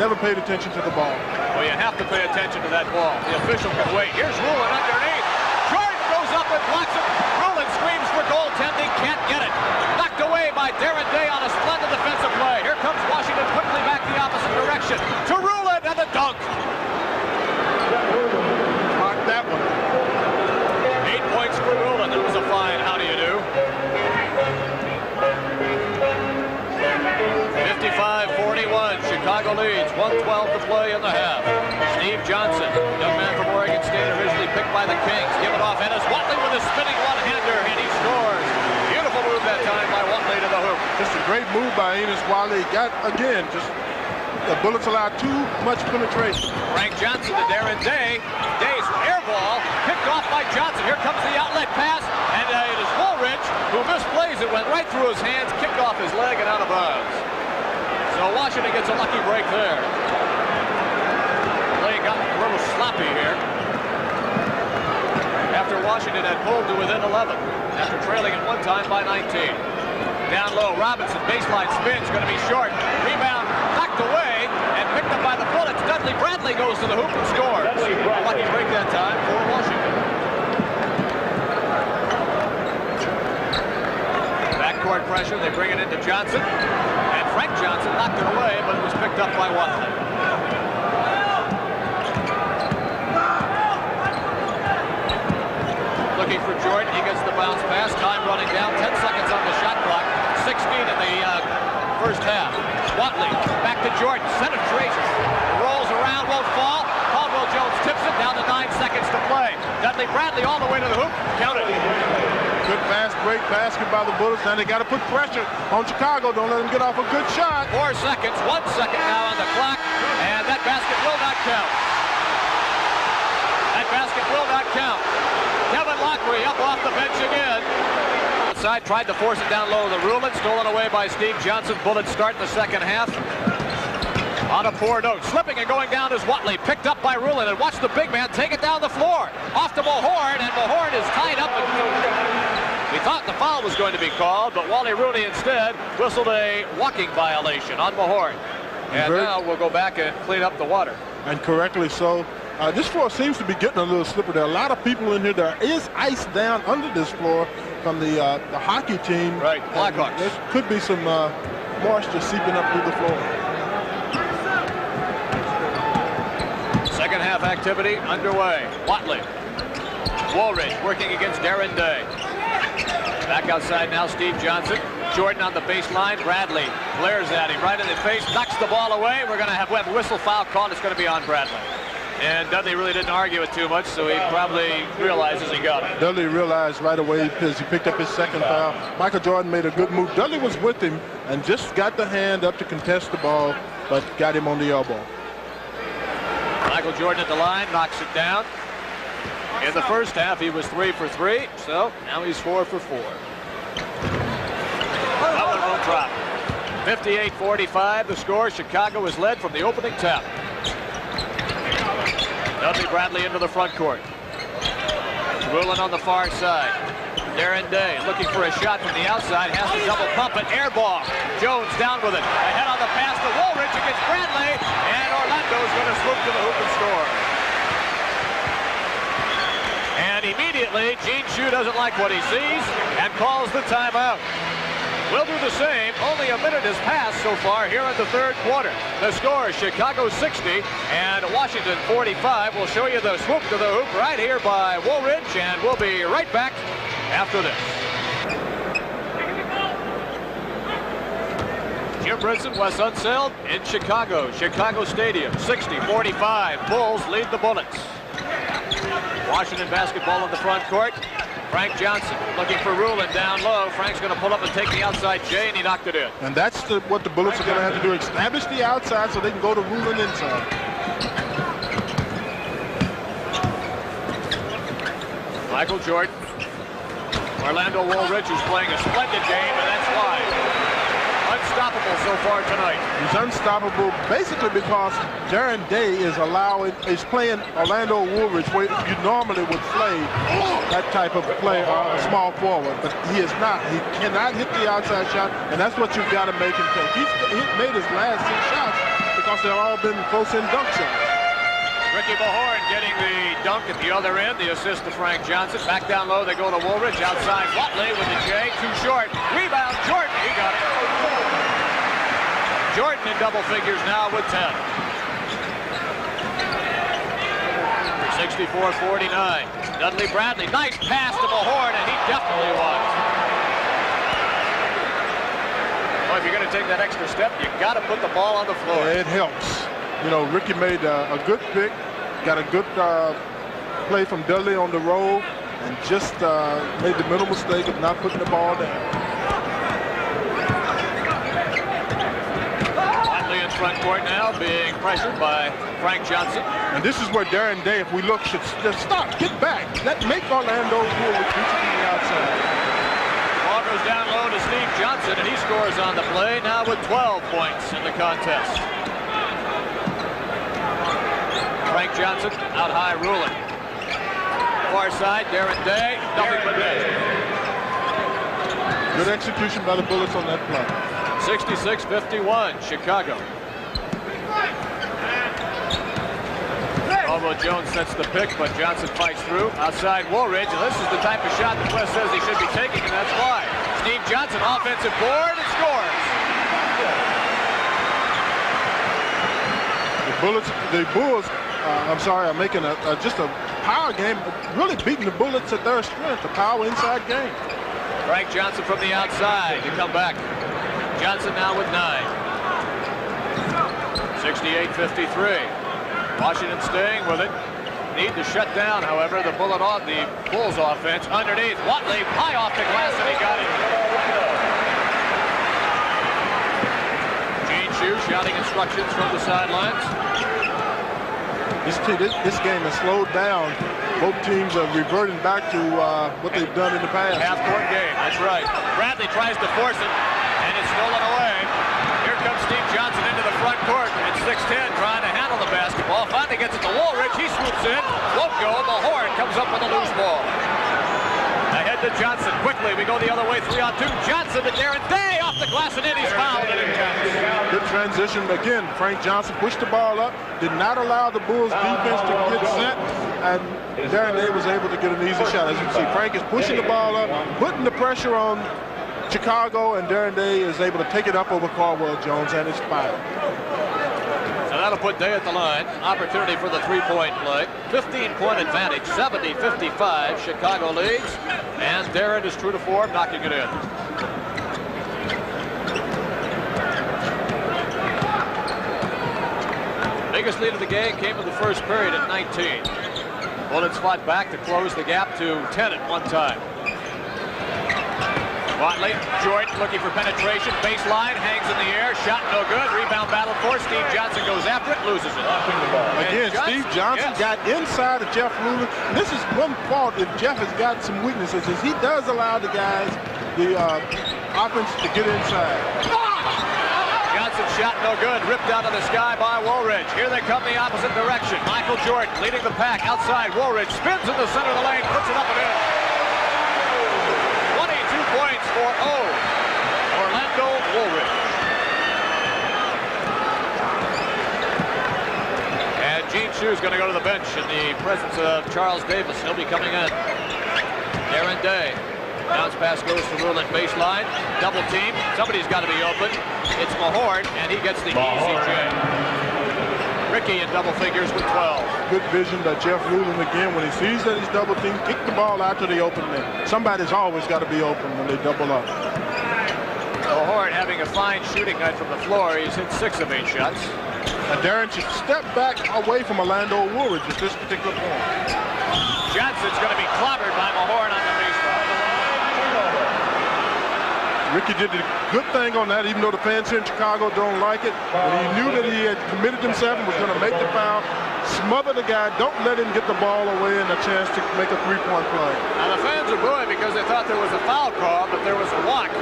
Never paid attention to the ball. Well, you have to pay attention to that ball. The official can wait. Here's Rulin underneath. Jordan goes up and blocks it. Rulin screams for goaltending. Can't get it. Knocked away by Darren Day on a splendid defensive play. Here comes Washington quickly back the opposite direction to Rulin and the dunk. Mark that one. 8 points for Rulin. It was a fine. How do you do? 55-41. Chicago leads. 1:12 to play in the half. Steve Johnson, young man from Oregon State, originally picked by the Kings. Give it off. Ennis Watley with a spinning one-hander, and he scores. Beautiful move that time by Watley to the hoop. Just a great move by Ennis Watley. Got, again, just the Bullets allowed too much penetration. Frank Johnson to Darren Day. Day's air ball picked off by Johnson. Here comes the outlet pass, and it is Woolridge who misplays it. Went right through his hands, kicked off his leg, and out of bounds. So Washington gets a lucky break there. Play got a little sloppy here. After Washington had pulled to within 11. After trailing at one time by 19. Down low, Robinson, baseline spins, going to be short. Rebound knocked away and picked up by the Bullets. Dudley Bradley goes to the hoop and scores. A lucky break that time for Washington. Backcourt pressure, they bring it into Johnson. And Frank Johnson knocked it away, but it was picked up by Watley. Looking for Jordan, he gets the bounce pass. Time running down, 10 seconds on the shot clock. 6 feet in the first half. Watley back to Jordan, center traces. Rolls around, won't fall. Caldwell Jones tips it down to 9 seconds to play. Dudley Bradley all the way to the hoop. Count it. Good fast break basket by the Bullets. Now they got to put pressure on Chicago. Don't let them get off a good shot. 4 seconds, 1 second now on the clock, and that basket will not count. That basket will not count. Kevin Lockery up off the bench again. Outside, tried to force it down low. The Rulin, stolen away by Steve Johnson. Bullets start in the second half. On a poor note, slipping and going down is Watley, picked up by Rulin, and watch the big man take it down the floor. Off to Mahorn, and Mahorn is tied up. We thought the foul was going to be called, but Wally Rooney instead whistled a walking violation on Mahorn. And now we'll go back and clean up the water. And correctly so. This floor seems to be getting a little slippery. There are a lot of people in here. There is ice down under this floor from the hockey team. Right, Blackhawks. There could be some moisture seeping up through the floor. Second half activity underway. Watley. Woolridge working against Darren Day. Back outside now, Steve Johnson. Jordan on the baseline. Bradley glares at him right in the face, knocks the ball away. We're going to have a whistle foul called. It's going to be on Bradley. And Dudley really didn't argue it too much, so he probably realizes he got it. Dudley realized right away because he picked up his second foul. Michael Jordan made a good move. Dudley was with him and just got the hand up to contest the ball, but got him on the elbow. Michael Jordan at the line, knocks it down. In the first half, he was 3 for 3, so now he's 4 for 4. That one won't drop. 58-45, the score. Chicago is led from the opening tap. Dudley Bradley into the front court. Rulin on the far side. Darren Day looking for a shot from the outside. Has to double pump it. Air ball. Jones down with it. Ahead on the pass to Woolridge against Bradley. And Orlando's going to swoop to the hoop and score. And immediately, Gene Shue doesn't like what he sees and calls the timeout. We'll do the same. Only a minute has passed so far here in the third quarter. The score is Chicago 60 and Washington 45. We'll show you the swoop to the hoop right here by Woolridge, and we'll be right back after this. Jim Brinson, Wes Unseld in Chicago. Chicago Stadium, 60-45. Bulls lead the Bullets. Washington basketball in the front court. Frank Johnson looking for Rulin down low. Frank's going to pull up and take the outside J, and he knocked it in. And that's what the Bullets are going to have to do. Establish the outside so they can go to Rulin inside. Michael Jordan. Orlando Woolridge is playing a splendid game, and that's why. Unstoppable so far tonight. He's unstoppable basically because Darren Day is playing Orlando Woolridge where you normally would play that type of play, a small forward, but he is not. He cannot hit the outside shot, and that's what you've got to make him take. He's made his last 6 shots because they've all been close-in dunk shots. Ricky Mahorn getting the dunk at the other end, the assist to Frank Johnson. Back down low, they go to Woolridge. Outside, Watley with the J, too short. Rebound, Jordan, he got it. Jordan in double figures now with 10. 64-49. Dudley Bradley, nice pass to Mahorn, and he definitely was. Well, if you're going to take that extra step, you got to put the ball on the floor. It helps. You know, Ricky made a good pick, got a good play from Dudley on the roll, and just made the mental mistake of not putting the ball down. Watley in front court now, being pressured by Frank Johnson. And this is where Darren Day, if we look, should stop, get back. Make Orlando Woolridge reach it from the outside. Ball goes down low to Steve Johnson, and he scores on the play, now with 12 points in the contest. Frank Johnson out high, Rulin. Far side, Darren Day, nothing but Day. Good execution by the Bullets on that play. 66-51, Chicago. Although Jones sets the pick, but Johnson fights through. Outside Woolridge, and this is the type of shot that West says he should be taking, and that's why. Steve Johnson, offensive board, and scores. The Bulls, are making just a power game, really beating the Bullets at their strength, a power inside game. Frank Johnson from the outside to come back. Johnson now with 9. 68-53. Washington staying with it. Need to shut down, however, the Bulls offense. Underneath, Watley high off the glass, and he got it. Gene Shue shouting instructions from the sidelines. This game has slowed down. Both teams are reverting back to what they've done in the past. Half-court game, that's right. Bradley tries to force it, and it's stolen away. Here comes Steve Johnson into the front court. It's 6'10", trying to handle the basketball. Finally gets it to Woolridge. He swoops in. Won't go. Mahorn comes up with a loose ball. Ahead to Johnson. Quickly, we go the other way. 3-on-2. Johnson to Darren Day off the glass, and in he's fouled. And it counts. Good transition. Again, Frank Johnson pushed the ball up. Did not allow the Bulls defense to get set. And Darren Day was able to get an easy shot. As you can see, Frank is pushing the ball up, putting the pressure on Chicago, and Darren Day is able to take it up over Caldwell Jones, and it's fouled. So that'll put Day at the line. Opportunity for the three-point play. 15-point advantage, 70-55. Chicago leads, and Darren is true to form, knocking it in. Biggest lead of the game came in the first period at 19. Bullets fought back to close the gap to 10 at one time. Watley, Jordan looking for penetration, baseline, hangs in the air, shot no good, rebound battle for Steve Johnson goes after it, loses it. Again, Steve Johnson got inside of Jeff Lula. This is one fault if Jeff has got some weaknesses, is he does allow the guys, the offense to get inside. Johnson shot no good, ripped out of the sky by Woolridge. Here they come the opposite direction. Michael Jordan leading the pack outside. Woolridge spins in the center of the lane, puts it up and in. Points for Orlando Woolridge. And Gene Shue's going to go to the bench in the presence of Charles Davis. He'll be coming in. Darren Day. Bounce pass goes to Ruland baseline. Double team. Somebody's got to be open. It's Mahorn, and he gets the easy J. Ricky in double figures with 12. Good vision by Jeff Ruland again. When he sees that he's double teamed, kick the ball out to the open man. Somebody's always got to be open when they double up. Mahorn having a fine shooting night from the floor. He's hit 6 of 8 shots. And Darren should step back away from Orlando Woolridge at this particular point. Johnson's going to be clobbered by Mahorn on the baseline. Ricky did a good thing on that, even though the fans here in Chicago don't like it. And he knew that he had committed himself and was going to make the foul. Smother the guy. Don't let him get the ball away and a chance to make a three-point play. Now the fans are booing because they thought there was a foul call, but there was a walk.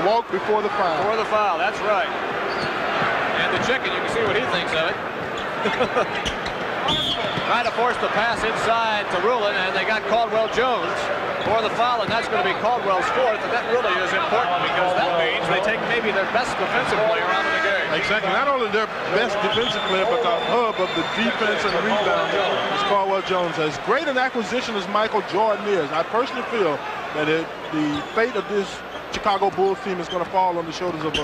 A walk before the foul. Before the foul, that's right. And the chicken, you can see what he thinks of it. Trying to force the pass inside to Ruland, and they got Caldwell Jones for the foul, and that's going to be Caldwell's fourth, and that really is important because that means they take maybe their best defensive player out of the game. Exactly. Not only their best defensive player, but the hub of the defense and rebound is Caldwell Jones. As great an acquisition as Michael Jordan is, I personally feel that the fate of this Chicago Bulls team is going to fall on the shoulders of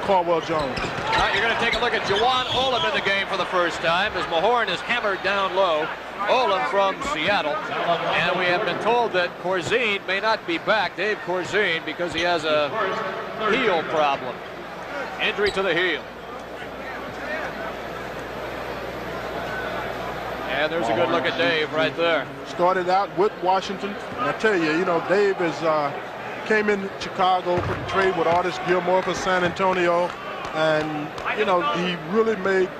Caldwell Jones. All right, you're going to take a look at Jawan Olam in the game for the first time as Mahorn is hammered down low. Olam from Seattle. And we have been told that Corzine may not be back, Dave Corzine, because he has a heel problem. Injury to the heel. And there's a good look at Dave right there. Started out with Washington. And I tell you, Dave is came in Chicago for the trade with Artis Gilmore for San Antonio. And, he really made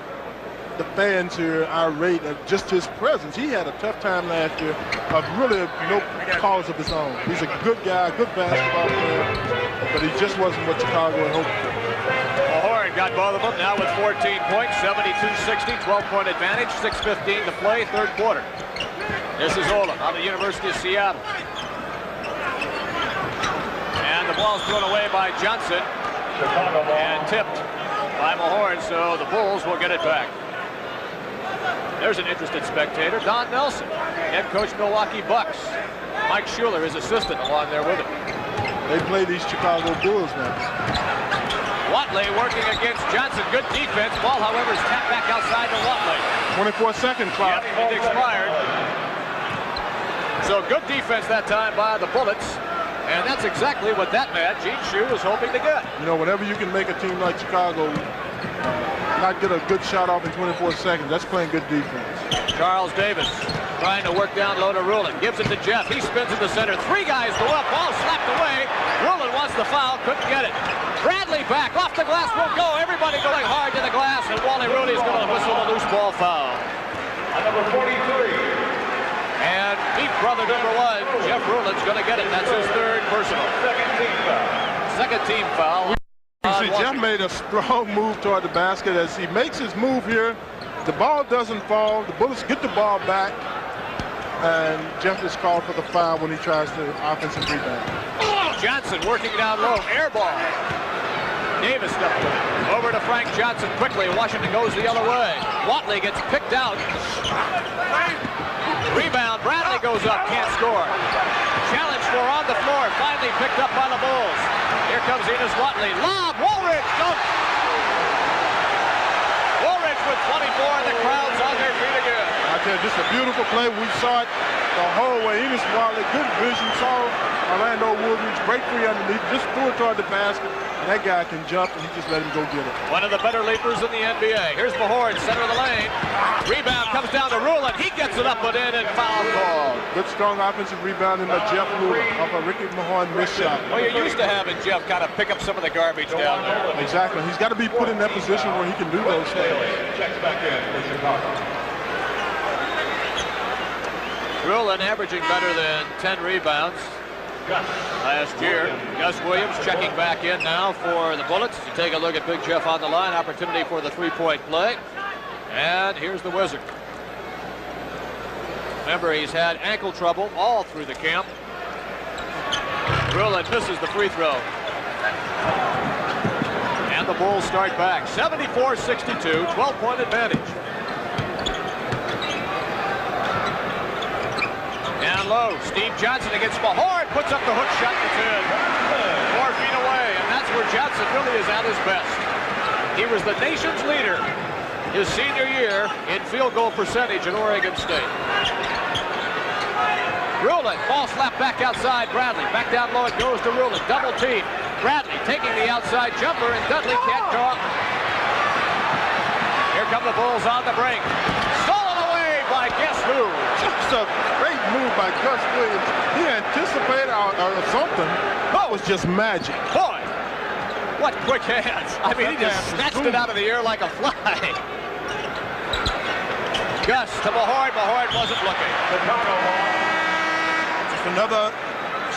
the fans here irate at just his presence. He had a tough time last year of really no cause of his own. He's a good guy, good basketball player, but he just wasn't what Chicago had hoped for. Mahorn got both of them now with 14 points, 72-60, 12-point advantage, 6:15 to play, third quarter. This is Olam out of the University of Seattle. And the ball's thrown away by Johnson and tipped by Mahorn, so the Bulls will get it back. There's an interested spectator, Don Nelson, head coach Milwaukee Bucks. Mike Schuler, his assistant, along there with him. They play these Chicago Bulls now. Watley working against Johnson. Good defense. Ball, however, is tapped back outside to Watley. 24-second clock. Yep, it expired. So good defense that time by the Bullets. And that's exactly what that man, Gene Shue, was hoping to get. Whenever you can make a team like Chicago not get a good shot off in 24 seconds, that's playing good defense. Charles Davis trying to work down low to Ruland. Gives it to Jeff. He spins in the center. Three guys go up. Ball slapped away. Ruland wants the foul. Couldn't get it. Bradley back. Off the glass. Won't go. Everybody going hard to the glass. And Wally Rudy's going to whistle a loose ball foul. Number 43. And deep brother number 1, Jeff Ruland's going to get it. That's his third personal. Second team foul. You see, Jeff made a strong move toward the basket. As he makes his move here, the ball doesn't fall. The Bullets get the ball back. And Jeff is called for the foul when he tries to offensive rebound. Johnson working down low. Air ball. Davis stepped over to Frank Johnson quickly. Washington goes the other way. Watley gets picked out. Rebound. Bradley goes up. Can't score. Challenge for on the floor. Finally picked up by the Bulls. Here comes Enos Watley. Lob. Woolridge. Dunk. Woolridge with 24, and the crowd's on their feet again. I there. Just a beautiful play. We saw it the whole way. Enos Wildly, good vision. Saw Orlando Woodridge break free underneath. Just threw it toward the basket. And that guy can jump, and he just let him go get it. One of the better leapers in the NBA. Here's Mahorn, center of the lane. Rebound comes down to Rulin. He gets it up and in, and foul call. Good, strong offensive rebounding by Jeff Rulin off a Ricky Mahorn missed shot. Well, you're used to having Jeff kind of pick up some of the garbage down there. Exactly. He's got to be put in that position where he can do those things. Checks back in for Chicago. Rulin averaging better than 10 rebounds last year. Gus Williams checking back in now for the Bullets. You take a look at Big Jeff on the line. Opportunity for the three-point play. And here's the Wizard. Remember, he's had ankle trouble all through the camp. Rulin misses the free throw. And the Bulls start back. 74-62, 12-point advantage. Down low, Steve Johnson against Mahorn, puts up the hook shot that's in. 4 feet away, and that's where Johnson really is at his best. He was the nation's leader his senior year in field goal percentage at Oregon State. Rulin, ball slapped back outside Bradley. Back down low it goes to Rulin, double team. Bradley taking the outside jumper, and Dudley can't draw. Here come the Bulls on the break. Stolen away by guess who? Just a great move by Gus Williams. He anticipated or something. That was just magic. Boy, what quick hands. I mean, he just snatched it out of the air like a fly. Gus to Mahorn. Mahorn wasn't looking. Just another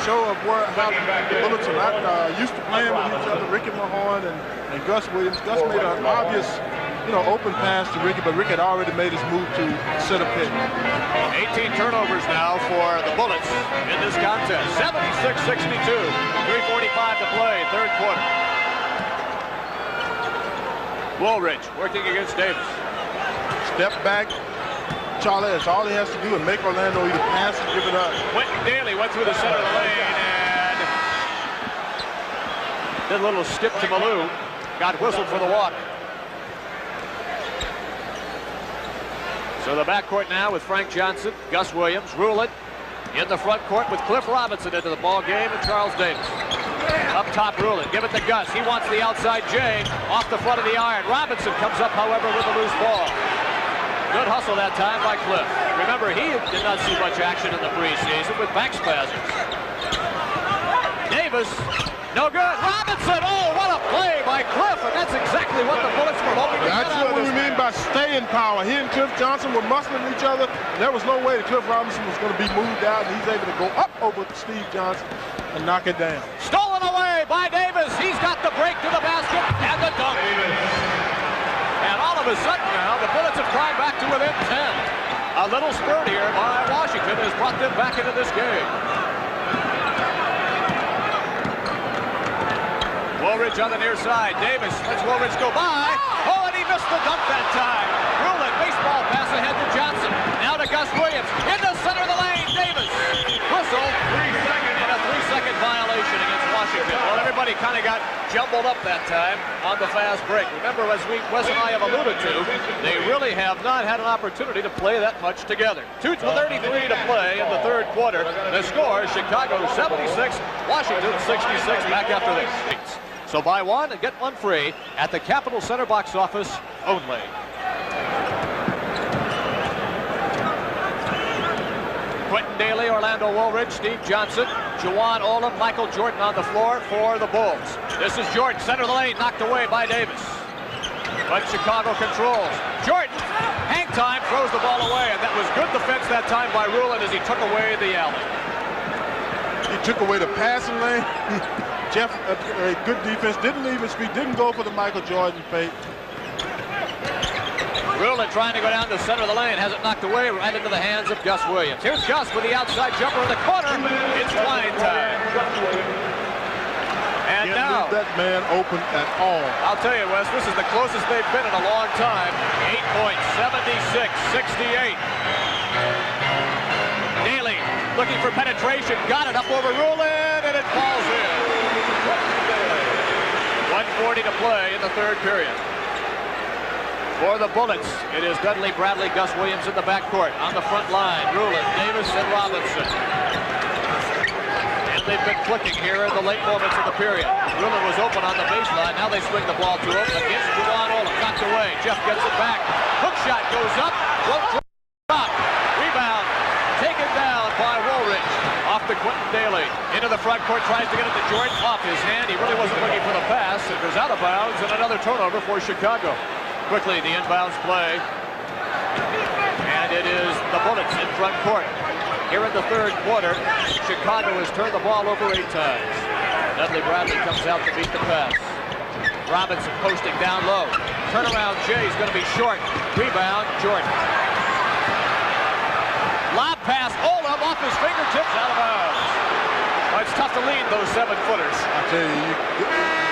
show of how the Bullets are not used to playing with each other. Ricky Mahorn and Gus Williams. Gus made an obvious, open pass to Ricky, but Ricky had already made his move to set a pick. 18 turnovers now for the Bullets in this contest. 76-62. 3:45 to play, third quarter. Woolridge working against Davis. Step back. Charlie, that's all he has to do and make Orlando either pass or give it up. Quentin Daly went through the center of the lane and did a little skip to Malou. Got whistled for the walk. So the backcourt now with Frank Johnson, Gus Williams, Rulin in the front court with Cliff Robinson into the ball game and Charles Davis. Up top, Rulin, give it to Gus. He wants the outside J off the front of the iron. Robinson comes up, however, with a loose ball. Good hustle that time by Cliff. Remember, he did not see much action in the preseason with back spasms. Davis, no good. Robinson, oh, what a play by Cliff, and that's exactly what the Bullets were hoping to get out of what this we mean by staying power. He and Cliff Johnson were muscling each other. There was no way that Cliff Robinson was going to be moved out, and he's able to go up over Steve Johnson and knock it down. Stolen away by Davis. He's got the break to the basket and the dunk. And all of a sudden now, the Bullets have climbed back to within 10. A little spurt here by Washington has brought them back into this game. Woolridge on the near side. Davis lets Woolridge go by. Oh, and he missed the dunk that time. Rulin, baseball pass ahead to Johnson. Now to Gus Williams. In the center of the lane, Davis. Whistle. 3 seconds and a 3-second violation against Washington. Well, everybody kind of got jumbled up that time on the fast break. Remember, as Wes and I have alluded to, they really have not had an opportunity to play that much together. 2:33 to play in the third quarter. The score is Chicago 76, Washington 66 back after this. So buy one and get one free at the Capitol Center box office only. Quentin Daly, Orlando Woolridge, Steve Johnson, Juwan Olam, Michael Jordan on the floor for the Bulls. This is Jordan, center of the lane, knocked away by Davis. But Chicago controls. Jordan, hang time, throws the ball away, and that was good defense that time by Rulin as he took away the alley. He took away the passing lane. Jeff, a good defense, didn't leave his feet, didn't go for the Michael Jordan fake. Rulin trying to go down the center of the lane, has it knocked away right into the hands of Gus Williams. Here's Gus with the outside jumper in the corner. It's flying time. And now, that man open at all. I'll tell you, Wes, this is the closest they've been in a long time. 8 points, 76-68. Daly looking for penetration, got it up over Rulin, and it falls in. 1:40 to play in the third period. For the Bullets, it is Dudley, Bradley, Gus Williams in the backcourt. On the front line, Rulin, Davis, and Robinson. And they've been clicking here in the late moments of the period. Rulin was open on the baseline. Now they swing the ball to him against Juwan Olam. Knocked away. Jeff gets it back. Hook shot goes up. Won't drop. Rebound. Taken down by Woolridge. Off to Quentin Daly. Into the front court. Tries to get it to Jordan. Off his hand. He really wasn't looking for the pass. It goes out of bounds. And another turnover for Chicago. Quickly, the inbounds play. And it is the Bullets in front court. Here in the third quarter, Chicago has turned the ball over 8 times. Dudley Bradley comes out to beat the pass. Robinson posting down low. Turnaround Jay is going to be short. Rebound, Jordan. Lob pass, Olam off his fingertips, out of bounds. Well, it's tough to lead those 7-footers. I tell you, you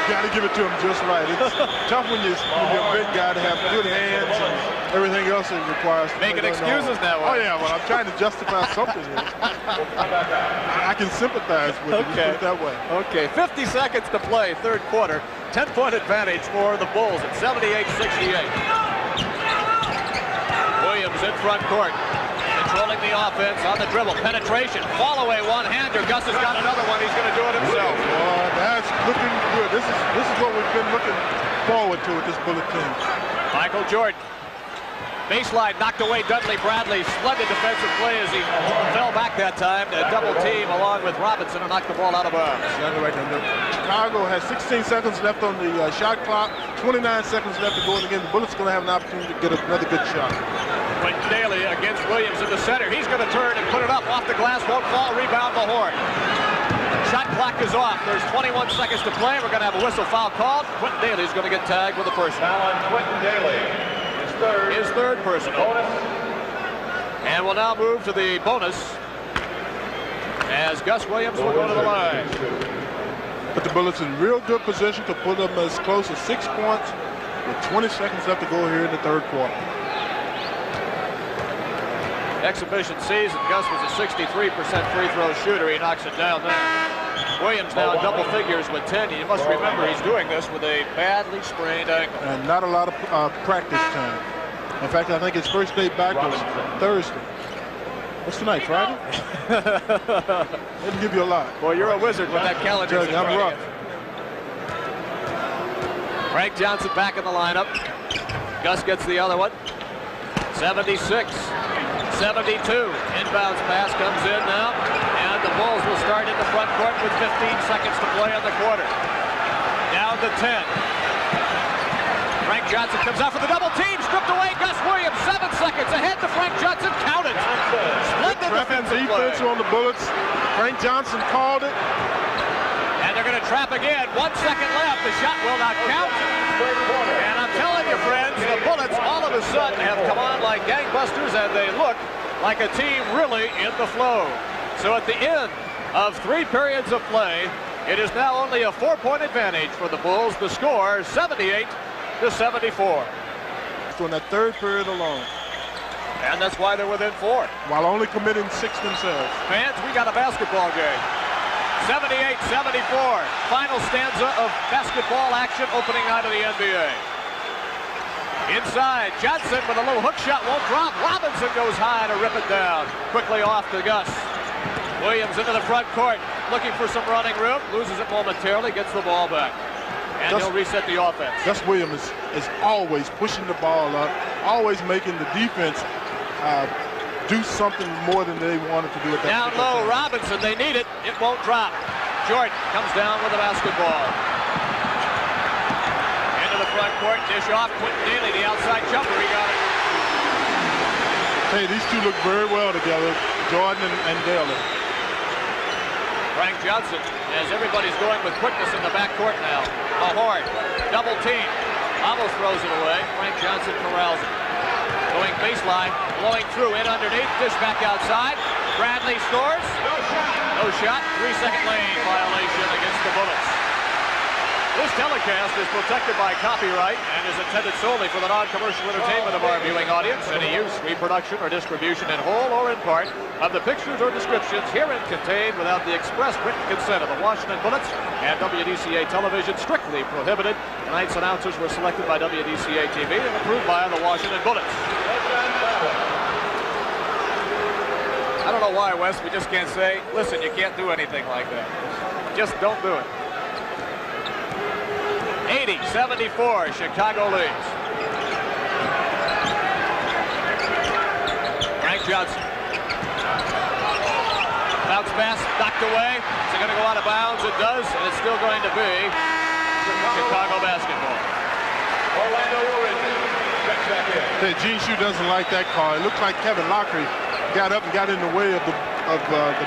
got to give it to him just right. It's tough when you're a big guy to have good hands and everything else it requires. Making excuses now. Oh yeah, well I'm trying to justify something here. I can sympathize with it. Put it that way. Okay, 50 seconds to play, third quarter. 10-point advantage for the Bulls at 78-68. Williams in front court. Controlling the offense on the dribble. Penetration. Fall away one-hander. Gus has got another one. He's going to do it himself. That's looking good. This is what we've been looking forward to with this Bullet team. Michael Jordan. Baseline knocked away Dudley Bradley. Splendid defensive play as he fell back that time to double team along with Robinson and knocked the ball out of bounds. Exactly right there. Chicago has 16 seconds left on the shot clock. 29 seconds left to go. And again, the Bullets going to have an opportunity to get another good shot. Quentin Daly against Williams in the center. He's going to turn and put it up off the glass. Won't fall. Rebound the horn. Shot clock is off. There's 21 seconds to play. We're going to have a whistle foul called. Quentin Daly is going to get tagged with a personal. Now on Quentin Daly. His third personal. And we'll now move to the bonus as Gus Williams will go to the line. Put the Bullets in real good position to put them as close as 6 points with 20 seconds left to go here in the third quarter. Exhibition season, Gus was a 63% free throw shooter. He knocks it down there. Williams now in double figures with 10. You must remember he's doing this with a badly sprained ankle. And not a lot of practice time. In fact, I think his first day back was Thursday. What's tonight, Friday? Didn't give you a lot. Boy, you're a wizard with that calendar. I'm rough. Frank Johnson back in the lineup. Gus gets the other one. 76, 72. Inbounds pass comes in now. And the Bulls will start in the front court with 15 seconds to play in the quarter. Down to 10. Frank Johnson comes out for the double team. Stripped away. Gus Williams, 7 seconds ahead to Frank Johnson. Count it. Splendid defensive defense on the Bullets. Frank Johnson called it. And they're going to trap again. 1 second left. The shot will not count. And I'm telling you, friends, the Bullets all of a sudden have come on like gangbusters, and they look like a team really in the flow. So at the end of 3 periods of play, it is now only a 4-point advantage for the Bulls. The score, 78-74. In that third period alone. And that's why they're within 4. While only committing 6 themselves. Fans, we got a basketball game. 78-74. Final stanza of basketball action opening night of the NBA. Inside, Johnson with a little hook shot, won't drop. Robinson goes high to rip it down. Quickly off to Gus. Williams into the front court, looking for some running room. Loses it momentarily, gets the ball back. And he'll reset the offense. Gus Williams is always pushing the ball up, always making the defense do something more than they wanted to do at that Down low, time. Robinson, they need it. It won't drop. Jordan comes down with the basketball. Into the front court, dish off. Quentin Daly, the outside jumper, he got it. Hey, these two look very well together, Jordan and Daly. Frank Johnson, as everybody's going with quickness in the backcourt now. A horn, double team, almost throws it away. Frank Johnson corrals it. Going baseline, blowing through, in underneath, dish back outside. Bradley scores. No shot. 3-second lane violation against the Bullets. This telecast is protected by copyright and is intended solely for the non-commercial entertainment of our viewing audience. Any use, reproduction, or distribution in whole or in part of the pictures or descriptions herein contained without the express written consent of the Washington Bullets and WDCA Television strictly prohibited. Tonight's announcers were selected by WDCA TV and approved by the Washington Bullets. I don't know why, Wes, we just can't say, listen, you can't do anything like that. Just don't do it. 80-74, Chicago leads. Frank Johnson. Bounce pass, knocked away. Is it going to go out of bounds? It does, and it's still going to be Chicago basketball. Orlando Woolridge checks back in. Gene Shue doesn't like that call. It looks like Kevin Lockery got up and got in the way of the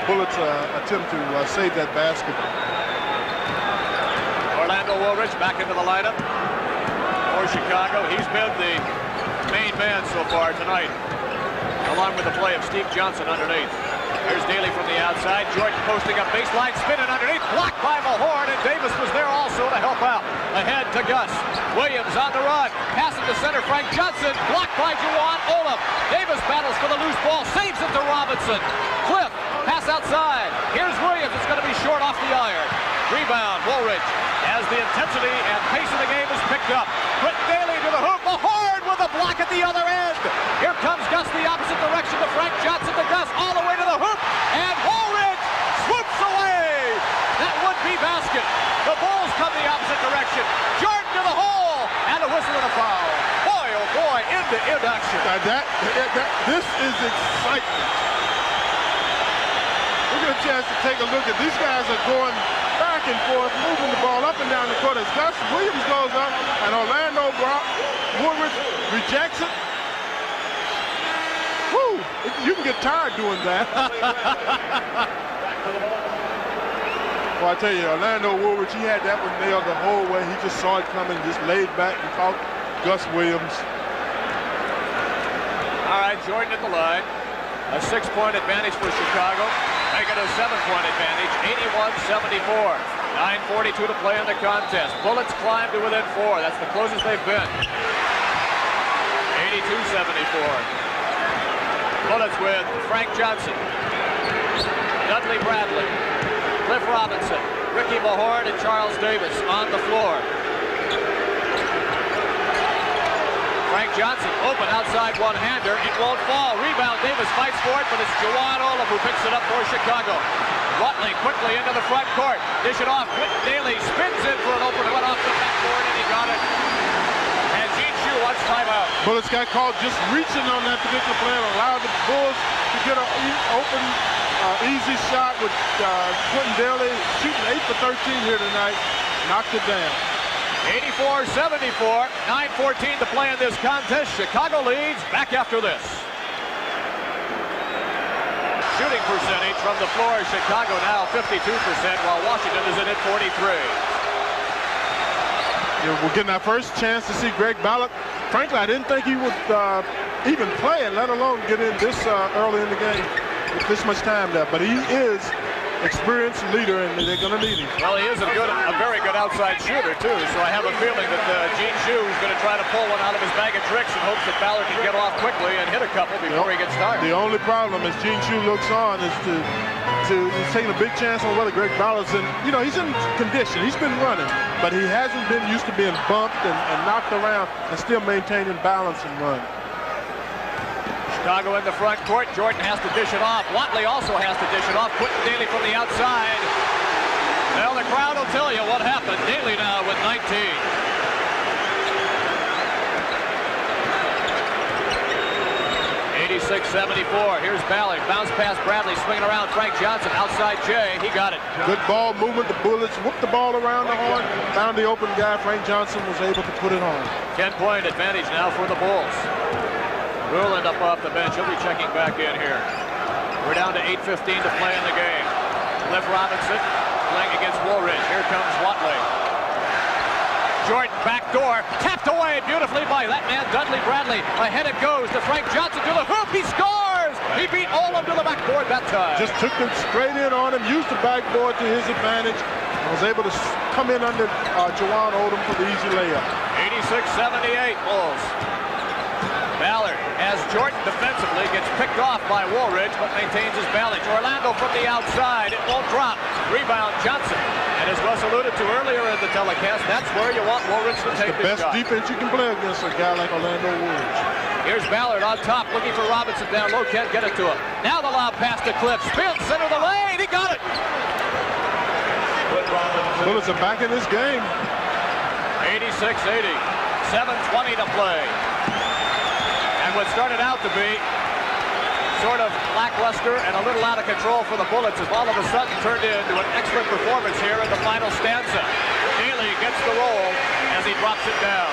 Bullets' attempt to save that basketball. Orlando Woolridge back into the lineup for Chicago. He's been the main man so far tonight, along with the play of Steve Johnson underneath. Here's Daly from the outside. Jordan posting up baseline, spinning underneath, blocked by Mahorn, and Davis was there also to help out. Ahead to Gus. Williams on the run. Passing to center, Frank Johnson, blocked by Juwan Olaf. Davis battles for the loose ball, saves it to Robinson. Cliff, pass outside. Here's Williams, it's going to be short off the iron. Rebound, Woolridge, as the intensity and pace of the game is picked up. Quentin Daly to the hoop, Mahorn with a block at the other end. Here comes Gus the opposite direction to Frank Johnson to Gus, all the way to the hoop, and Woolridge swoops away. That would-be basket. The Bulls come the opposite direction. Jordan to the hole, and a whistle and a foul. Boy, oh boy, into action. This is excitement. We get a chance to take a look at these guys are going back and forth, moving the ball up and down the court as Gus Williams goes up and Orlando Woolridge rejects it. Woo! You can get tired doing that. Well, I tell you, Orlando Woolridge, he had that one nailed the whole way. He just saw it coming, just laid back and caught Gus Williams. All right, Jordan at the line. A 6-point advantage for Chicago. Make it a 7-point advantage, 81-74. 9:42 to play in the contest. Bullets climb to within 4. That's the closest they've been. 82-74. Bullets with Frank Johnson, Dudley Bradley, Cliff Robinson, Ricky Mahorn, and Charles Davis on the floor. Frank Johnson open outside one-hander. It won't fall. Rebound. Davis fights for it, but it's Juwan Olaf who picks it up for Chicago. Watley quickly into the front court. Dish it off. Quentin Daly spins in for an open one off the backboard, and he got it. And Gene Shue wants timeout. Bullets got called just reaching on that particular play and allowed the Bulls to get an open, easy shot with Quentin Daly shooting 8 for 13 here tonight. Knocked it down. 84-74, 9:14 to play in this contest. Chicago leads back after this. Shooting percentage from the floor, Chicago now 52%, while Washington is in at 43. We're getting our first chance to see Greg Ballard. Frankly, I didn't think he would even play it, let alone get in this early in the game with this much time left. But he is experienced leader, and they're going to need him. Well, he is a very good outside shooter, too, so I have a feeling that Gene Shue is going to try to pull one out of his bag of tricks and hopes that Ballard can get off quickly and hit a couple before he gets tired. The only problem as Gene Shue looks on is he's taking a big chance on whether Greg Ballard's in, he's in condition. He's been running, but he hasn't been used to being bumped and knocked around and still maintaining balance and run. Chicago in the front court. Jordan has to dish it off. Watley also has to dish it off. Quentin Daly from the outside. Well, the crowd will tell you what happened. Daly now with 19. 86-74. Here's Ballard. Bounce pass Bradley. Swinging around Frank Johnson. Outside Jay. He got it. Good ball movement. The Bullets whooped the ball around the horn. Found the open guy. Frank Johnson was able to put it on. 10-point advantage now for the Bulls. Ruland up off the bench. He'll be checking back in here. We're down to 8:15 to play in the game. Cliff Robinson playing against Woolridge. Here comes Watley. Jordan backdoor. Tapped away beautifully by that man, Dudley Bradley. Ahead it goes to Frank Johnson to the hoop. He scores! He beat Olaf to the backboard that time. Just took them straight in on him. Used the backboard to his advantage. was able to come in under Jawan Odom for the easy layup. 86-78 Bulls. Ballard, as Jordan defensively, gets picked off by Woolridge, but maintains his balance. Orlando from the outside. It won't drop. Rebound Johnson. And as Russ alluded to earlier in the telecast, that's where you want Woolridge to take the best shot. Defense you can play against a guy like Orlando Woolridge. Here's Ballard on top, looking for Robinson down low. Can't get it to him. Now the lob pass to Cliff. Spins, center of the lane. He got it. Bullets are back in this game. 86-80. 7:20 to play. And what started out to be sort of lackluster and a little out of control for the Bullets has all of a sudden turned into an excellent performance here in the final stanza. Daly gets the roll as he drops it down.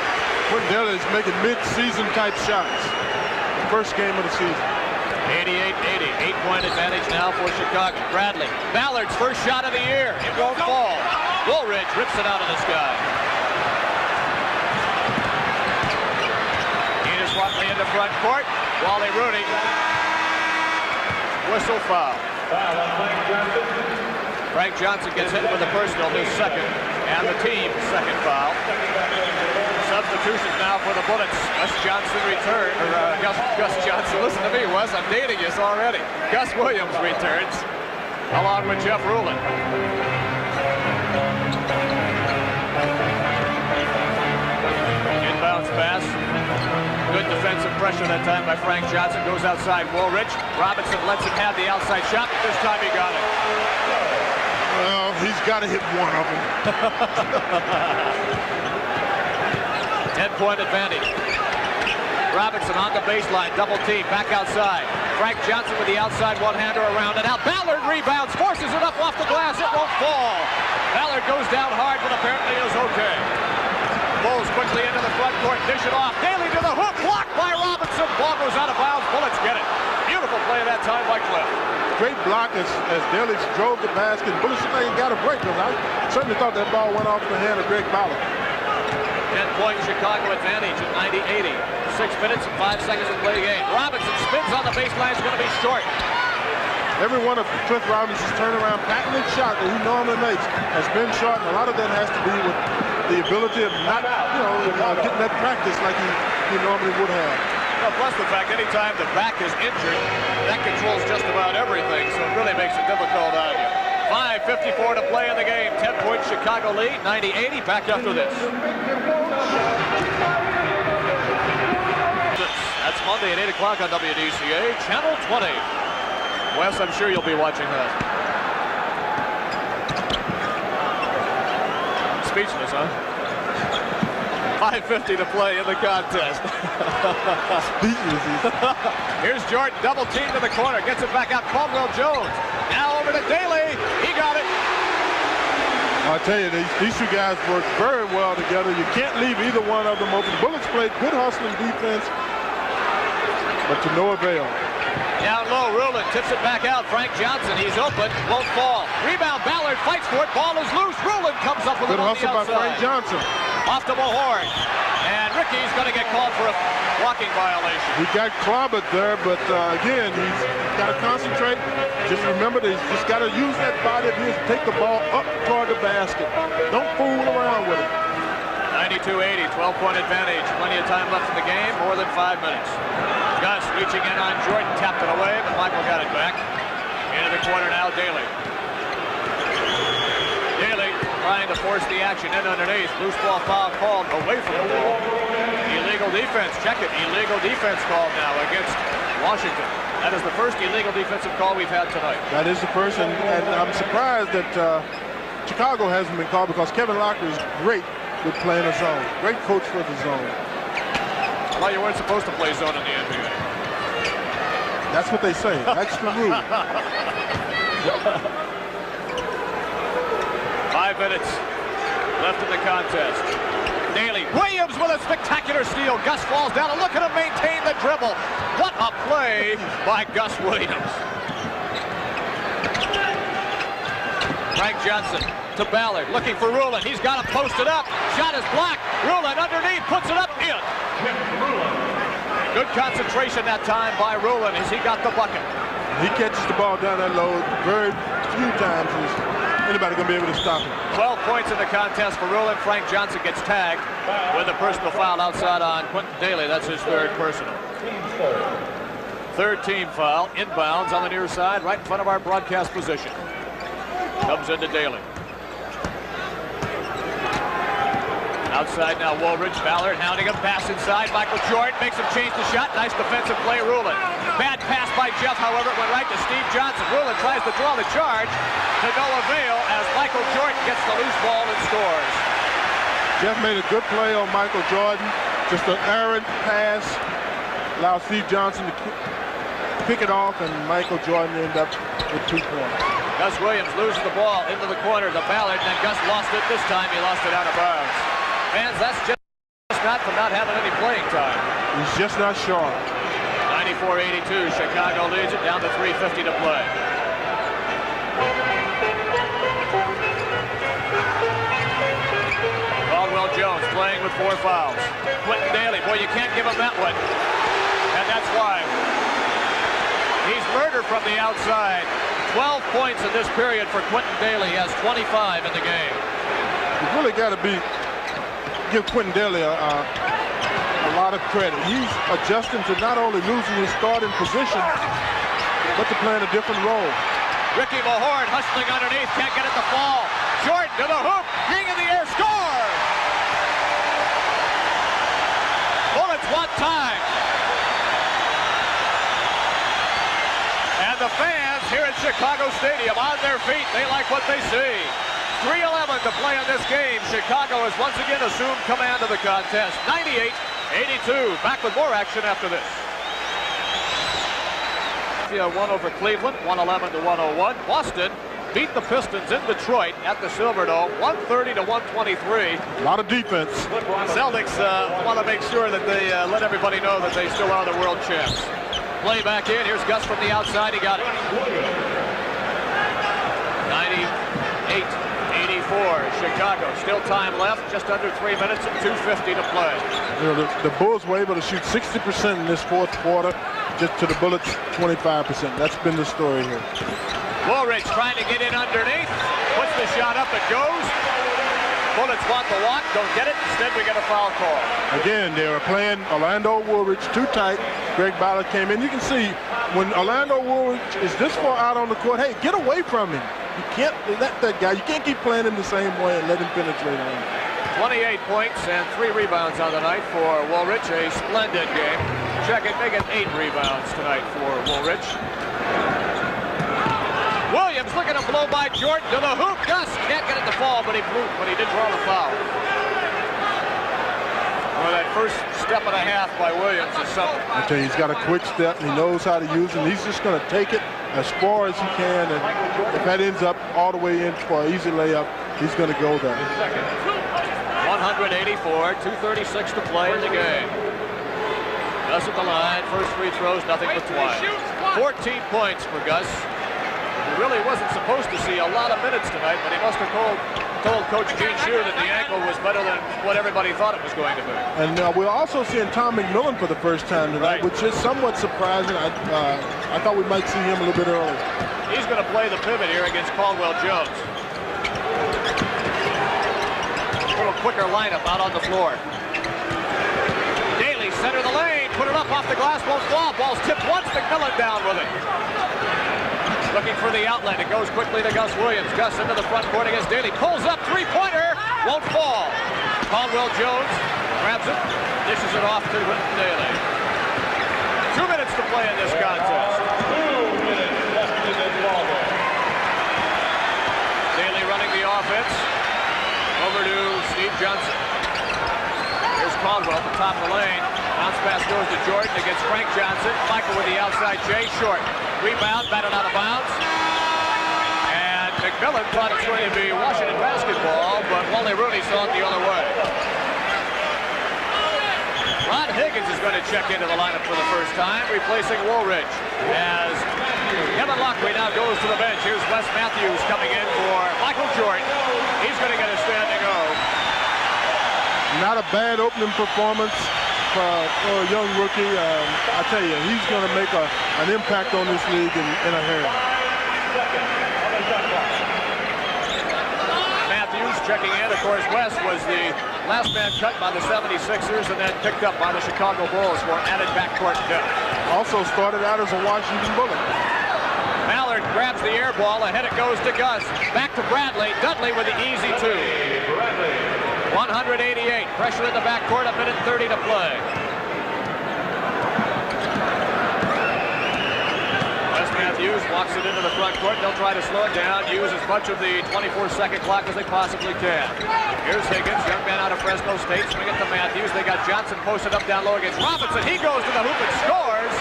Quinn Daly is making mid-season type shots. First game of the season. 88-80. 8-point advantage now for Chicago. Bradley. Ballard's first shot of the year. It won't fall. Woolridge rips it out of the sky. Watley in the front court. Wally Rooney. Whistle foul. Frank Johnson gets hit with a personal, his second, and the team's second foul. Substitutions now for the Bullets. Gus Johnson returns. Gus Johnson, listen to me, Wes, I'm dating you already. Gus Williams returns, along with Jeff Rulin. Inbounds pass. Good defensive pressure that time by Frank Johnson. Goes outside Woolridge. Robinson lets him have the outside shot, but this time he got it. Well, he's got to hit one of them. 10-point advantage. Robinson on the baseline, double team, back outside. Frank Johnson with the outside one-hander around it. Now Ballard rebounds, forces it up off the glass. It won't fall. Ballard goes down hard, but apparently is okay. Bulls quickly into the front court, dish it off. Daly to the hook, blocked by Robinson. Ball goes out of bounds. Bullets get it. Beautiful play that time by Cliff. Great block as Daly drove the basket. Bullets ain't got a break. I certainly thought that ball went off the hand of Greg Ballard. 10-point Chicago advantage at 90-80. 6 minutes and 5 seconds to play the game. Robinson spins on the baseline. It's going to be short. Every one of Cliff Robinson's turnaround patented shot that he normally makes has been short, and a lot of that has to be with the ability of not, getting that practice like he normally would have. Well, plus the fact anytime the back is injured, that controls just about everything, so it really makes it difficult on you. 5:54 to play in the game. 10-point Chicago lead, 90-80. Back after this. That's Monday at 8 o'clock on WDCA, Channel 20. Wes, I'm sure you'll be watching that. Speechless, huh? 5:50 to play in the contest. Here's Jordan, double team to the corner, gets it back out. Caldwell Jones. Now over to Daly. He got it. I tell you, these two guys work very well together. You can't leave either one of them open. The Bullets played good hustling defense, but to no avail. Down low, Rulin tips it back out. Frank Johnson, he's open, won't fall. Rebound, Ballard fights for it. Ball is loose. Rulin comes up with it on the outside. Good hustle by Frank Johnson. Off to Mahorn. And Ricky's going to get called for a walking violation. He got clobbered there, but again, he's got to concentrate. Just remember that he's just got to use that body of his to take the ball up toward the basket. Don't fool around with it. 92-80, 12-point advantage. Plenty of time left in the game, more than 5 minutes. Gus reaching in on Jordan, tapped it away, but Michael got it back. Into the corner now, Daly. Daly trying to force the action in underneath. Loose ball foul called away from the ball. Illegal defense, check it. Illegal defense called now against Washington. That is the first illegal defensive call we've had tonight. That is the first, and I'm surprised that Chicago hasn't been called because Kevin Locker is great with playing a zone. Great coach for the zone. Well, you weren't supposed to play zone in the NBA. That's what they say. That's the rule. 5 minutes left in the contest. Daly. Williams with a spectacular steal. Gus falls down, and look at him maintain the dribble. What a play by Gus Williams. Frank Johnson to Ballard, looking for Rulin. He's got him posted up. Shot is blocked. Rulin underneath, puts it up, in. Good concentration that time by Rulin as he got the bucket. He catches the ball down that low very few times anybody going to be able to stop him. 12 points in the contest for Rulin. Frank Johnson gets tagged with a personal foul outside on Quentin Daly. That's his third personal. Third team foul, inbounds on the near side, right in front of our broadcast position. Comes into Daly. Outside now, Woolridge. Ballard hounding him. Pass inside. Michael Jordan makes him change the shot. Nice defensive play, Rulin. Bad pass by Jeff, however, it went right to Steve Johnson. Rulin tries to draw the charge to no avail as Michael Jordan gets the loose ball and scores. Jeff made a good play on Michael Jordan. Just an errant pass. Allowed Steve Johnson to pick it off, and Michael Jordan ended up with 2 points. Gus Williams loses the ball into the corner to Ballard, and then Gus lost it. This time he lost it out of bounds. Fans, that's just not from not having any playing time. He's just not sharp. 94-82, Chicago leads it down to 3:50 to play. Caldwell Jones playing with 4 fouls. Quentin Daly, boy, you can't give him that one. And that's why. He's murdered from the outside. 12 points in this period for Quentin Daly. He has 25 in the game. You've really got to give Quentin Daly a lot of credit. He's adjusting to not only losing his starting position, but to playing a different role. Ricky Mahorn hustling underneath, can't get it to fall. Jordan to the hoop, King in the air, score! Bullets one time. And the fans here at Chicago Stadium on their feet, they like what they see. 3:11 to play in this game. Chicago has once again assumed command of the contest. 98-82. Back with more action after this. Won over Cleveland, 111-101. Boston beat the Pistons in Detroit at the Silverdome, 130-123. A lot of defense. Celtics want to make sure that they let everybody know that they still are the world champs. Play back in. Here's Gus from the outside. He got it. 98-84. Chicago. Still time left. Just under 3 minutes and 2:50 to play. You know, the Bulls were able to shoot 60% in this fourth quarter. Just to the Bullets, 25%. That's been the story here. Woolridge trying to get in underneath. Puts the shot up. It goes. Bullets want the walk. Don't get it. Instead, we get a foul call. Again, they were playing Orlando Woolridge too tight. Greg Ballard came in. You can see when Orlando Woolridge is this far out on the court, hey, get away from him. You can't let that guy. You can't keep playing him the same way and let him penetrate on him. 28 points and 3 rebounds on the night for Woolridge. A splendid game. Check it, make it 8 rebounds tonight for Woolridge. Williams looking to blow by Jordan to the hoop. Gus can't get it to fall, but he did draw the foul. Well, that first step and a half by Williams is something. I tell you, he's got a quick step, and he knows how to use it. He's just going to take it as far as he can, and if that ends up all the way in for an easy layup, he's going to go there. 184, 2:36 to play in the game. Gus at the line, first free throws, nothing but twice. 14 points for Gus. He really wasn't supposed to see a lot of minutes tonight, but he must have told Coach Gene Shue that the ankle was better than what everybody thought it was going to be. And we're also seeing Tom McMillan for the first time tonight, which is somewhat surprising. I thought we might see him a little bit earlier. He's going to play the pivot here against Caldwell Jones. A little quicker lineup out on the floor. Daly, center the lane, put it up off the glass, won't fall. Ball's tipped once, McMillan down with it. Looking for the outlet. It goes quickly to Gus Williams. Gus into the front court against Daly. Pulls up, three-pointer. Won't fall. Caldwell Jones grabs it. Dishes it off to Daly. 2 minutes to play in this contest. 2 minutes left in this ball game. Daly running the offense. Over to Steve Johnson. Here's Caldwell at the top of the lane. Bounce pass goes to Jordan against Frank Johnson. Michael with the outside J, short. Rebound, batted out of bounds. And McMillan thought it was going to be Washington basketball, but Wally Rooney saw it the other way. Ron Higgins is going to check into the lineup for the first time, replacing Woolridge. As Kevin Lockery now goes to the bench. Here's Wes Matthews coming in for Michael Jordan. He's going to get a standing O. Not a bad opening performance for a young rookie. I tell you, he's going to make an impact on this league in a hurry. checking in. Of course, West was the last man cut by the 76ers and then picked up by the Chicago Bulls for added backcourt depth. Also started out as a Washington Bullet. Mallard grabs the air ball. Ahead it goes to Gus. Back to Bradley. Dudley with the easy two. 188. Pressure in the backcourt. A minute 30 to play. Matthews walks it into the front court. They'll try to slow it down, use as much of the 24-second clock as they possibly can. Here's Higgins, young man out of Fresno State, swing it to Matthews. They got Johnson posted up down low against Robinson. He goes to the hoop and scores.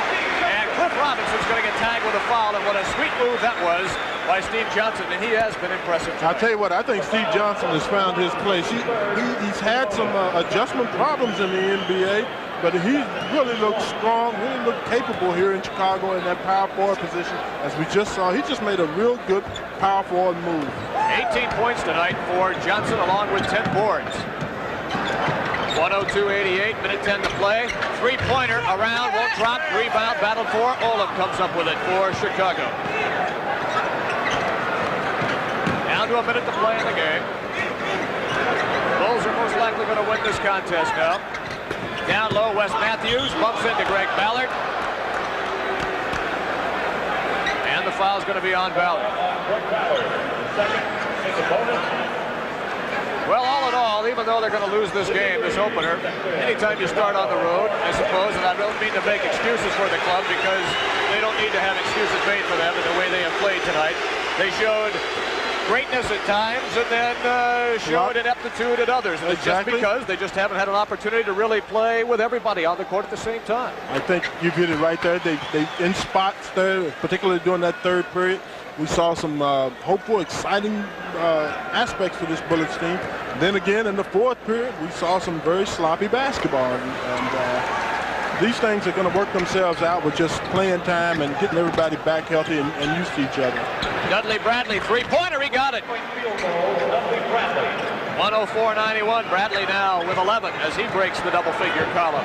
And Cliff Robinson's going to get tagged with a foul. And what a sweet move that was by Steve Johnson. And he has been impressive tonight. I'll tell you what, I think Steve Johnson has found his place. He's had some adjustment problems in the NBA. But he really looked strong, really looked capable here in Chicago in that power forward position. As we just saw, he just made a real good power forward move. 18 points tonight for Johnson along with 10 boards. 102-88, minute 10 to play. Three-pointer around, won't drop, rebound, battle for. Olin comes up with it for Chicago. Down to a minute to play in the game. Bulls are most likely going to win this contest now. Down low, Wes Matthews bumps into Greg Ballard. And the foul's going to be on Ballard. Well, all in all, even though they're going to lose this game, this opener, anytime you start on the road, I suppose, and I don't mean to make excuses for the club because they don't need to have excuses made for them in the way they have played tonight. They showed greatness at times and then showed ineptitude at others. And it's just because they just haven't had an opportunity to really play with everybody on the court at the same time. I think you've hit it right there. They in spots there, particularly during that third period, we saw some hopeful, exciting aspects for this Bullets team. Then again, in the fourth period, we saw some very sloppy basketball. And these things are going to work themselves out with just playing time and getting everybody back healthy and used to each other. Dudley Bradley, three-pointer, he got it. 104-91, Bradley now with 11 as he breaks the double-figure column.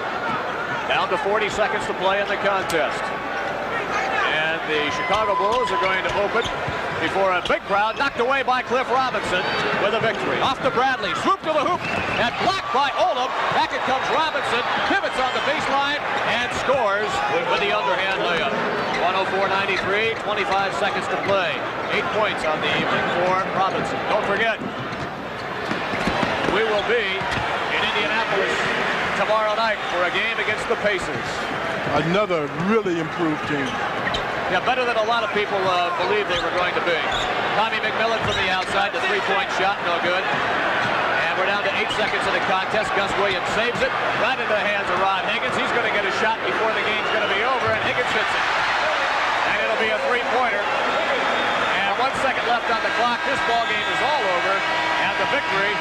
Down to 40 seconds to play in the contest. And the Chicago Bulls are going to open before a big crowd, knocked away by Cliff Robinson with a victory. Off to Bradley, swoop to the hoop, and blocked by Olin. Back it comes Robinson, pivots on the baseline, and scores with the underhand layup. 104-93, 25 seconds to play. 8 points on the evening for Robinson. Don't forget, we will be in Indianapolis tomorrow night for a game against the Pacers. Another really improved team. Yeah, better than a lot of people believed they were going to be. Tommy McMillan from the outside, the three-point shot, no good. And we're down to 8 seconds of the contest. Gus Williams saves it right into the hands of Ron Higgins. He's going to get a shot before the game's going to be over, and Higgins hits it. And it'll be a three-pointer. And 1 second left on the clock. This ball game is all over, and the victory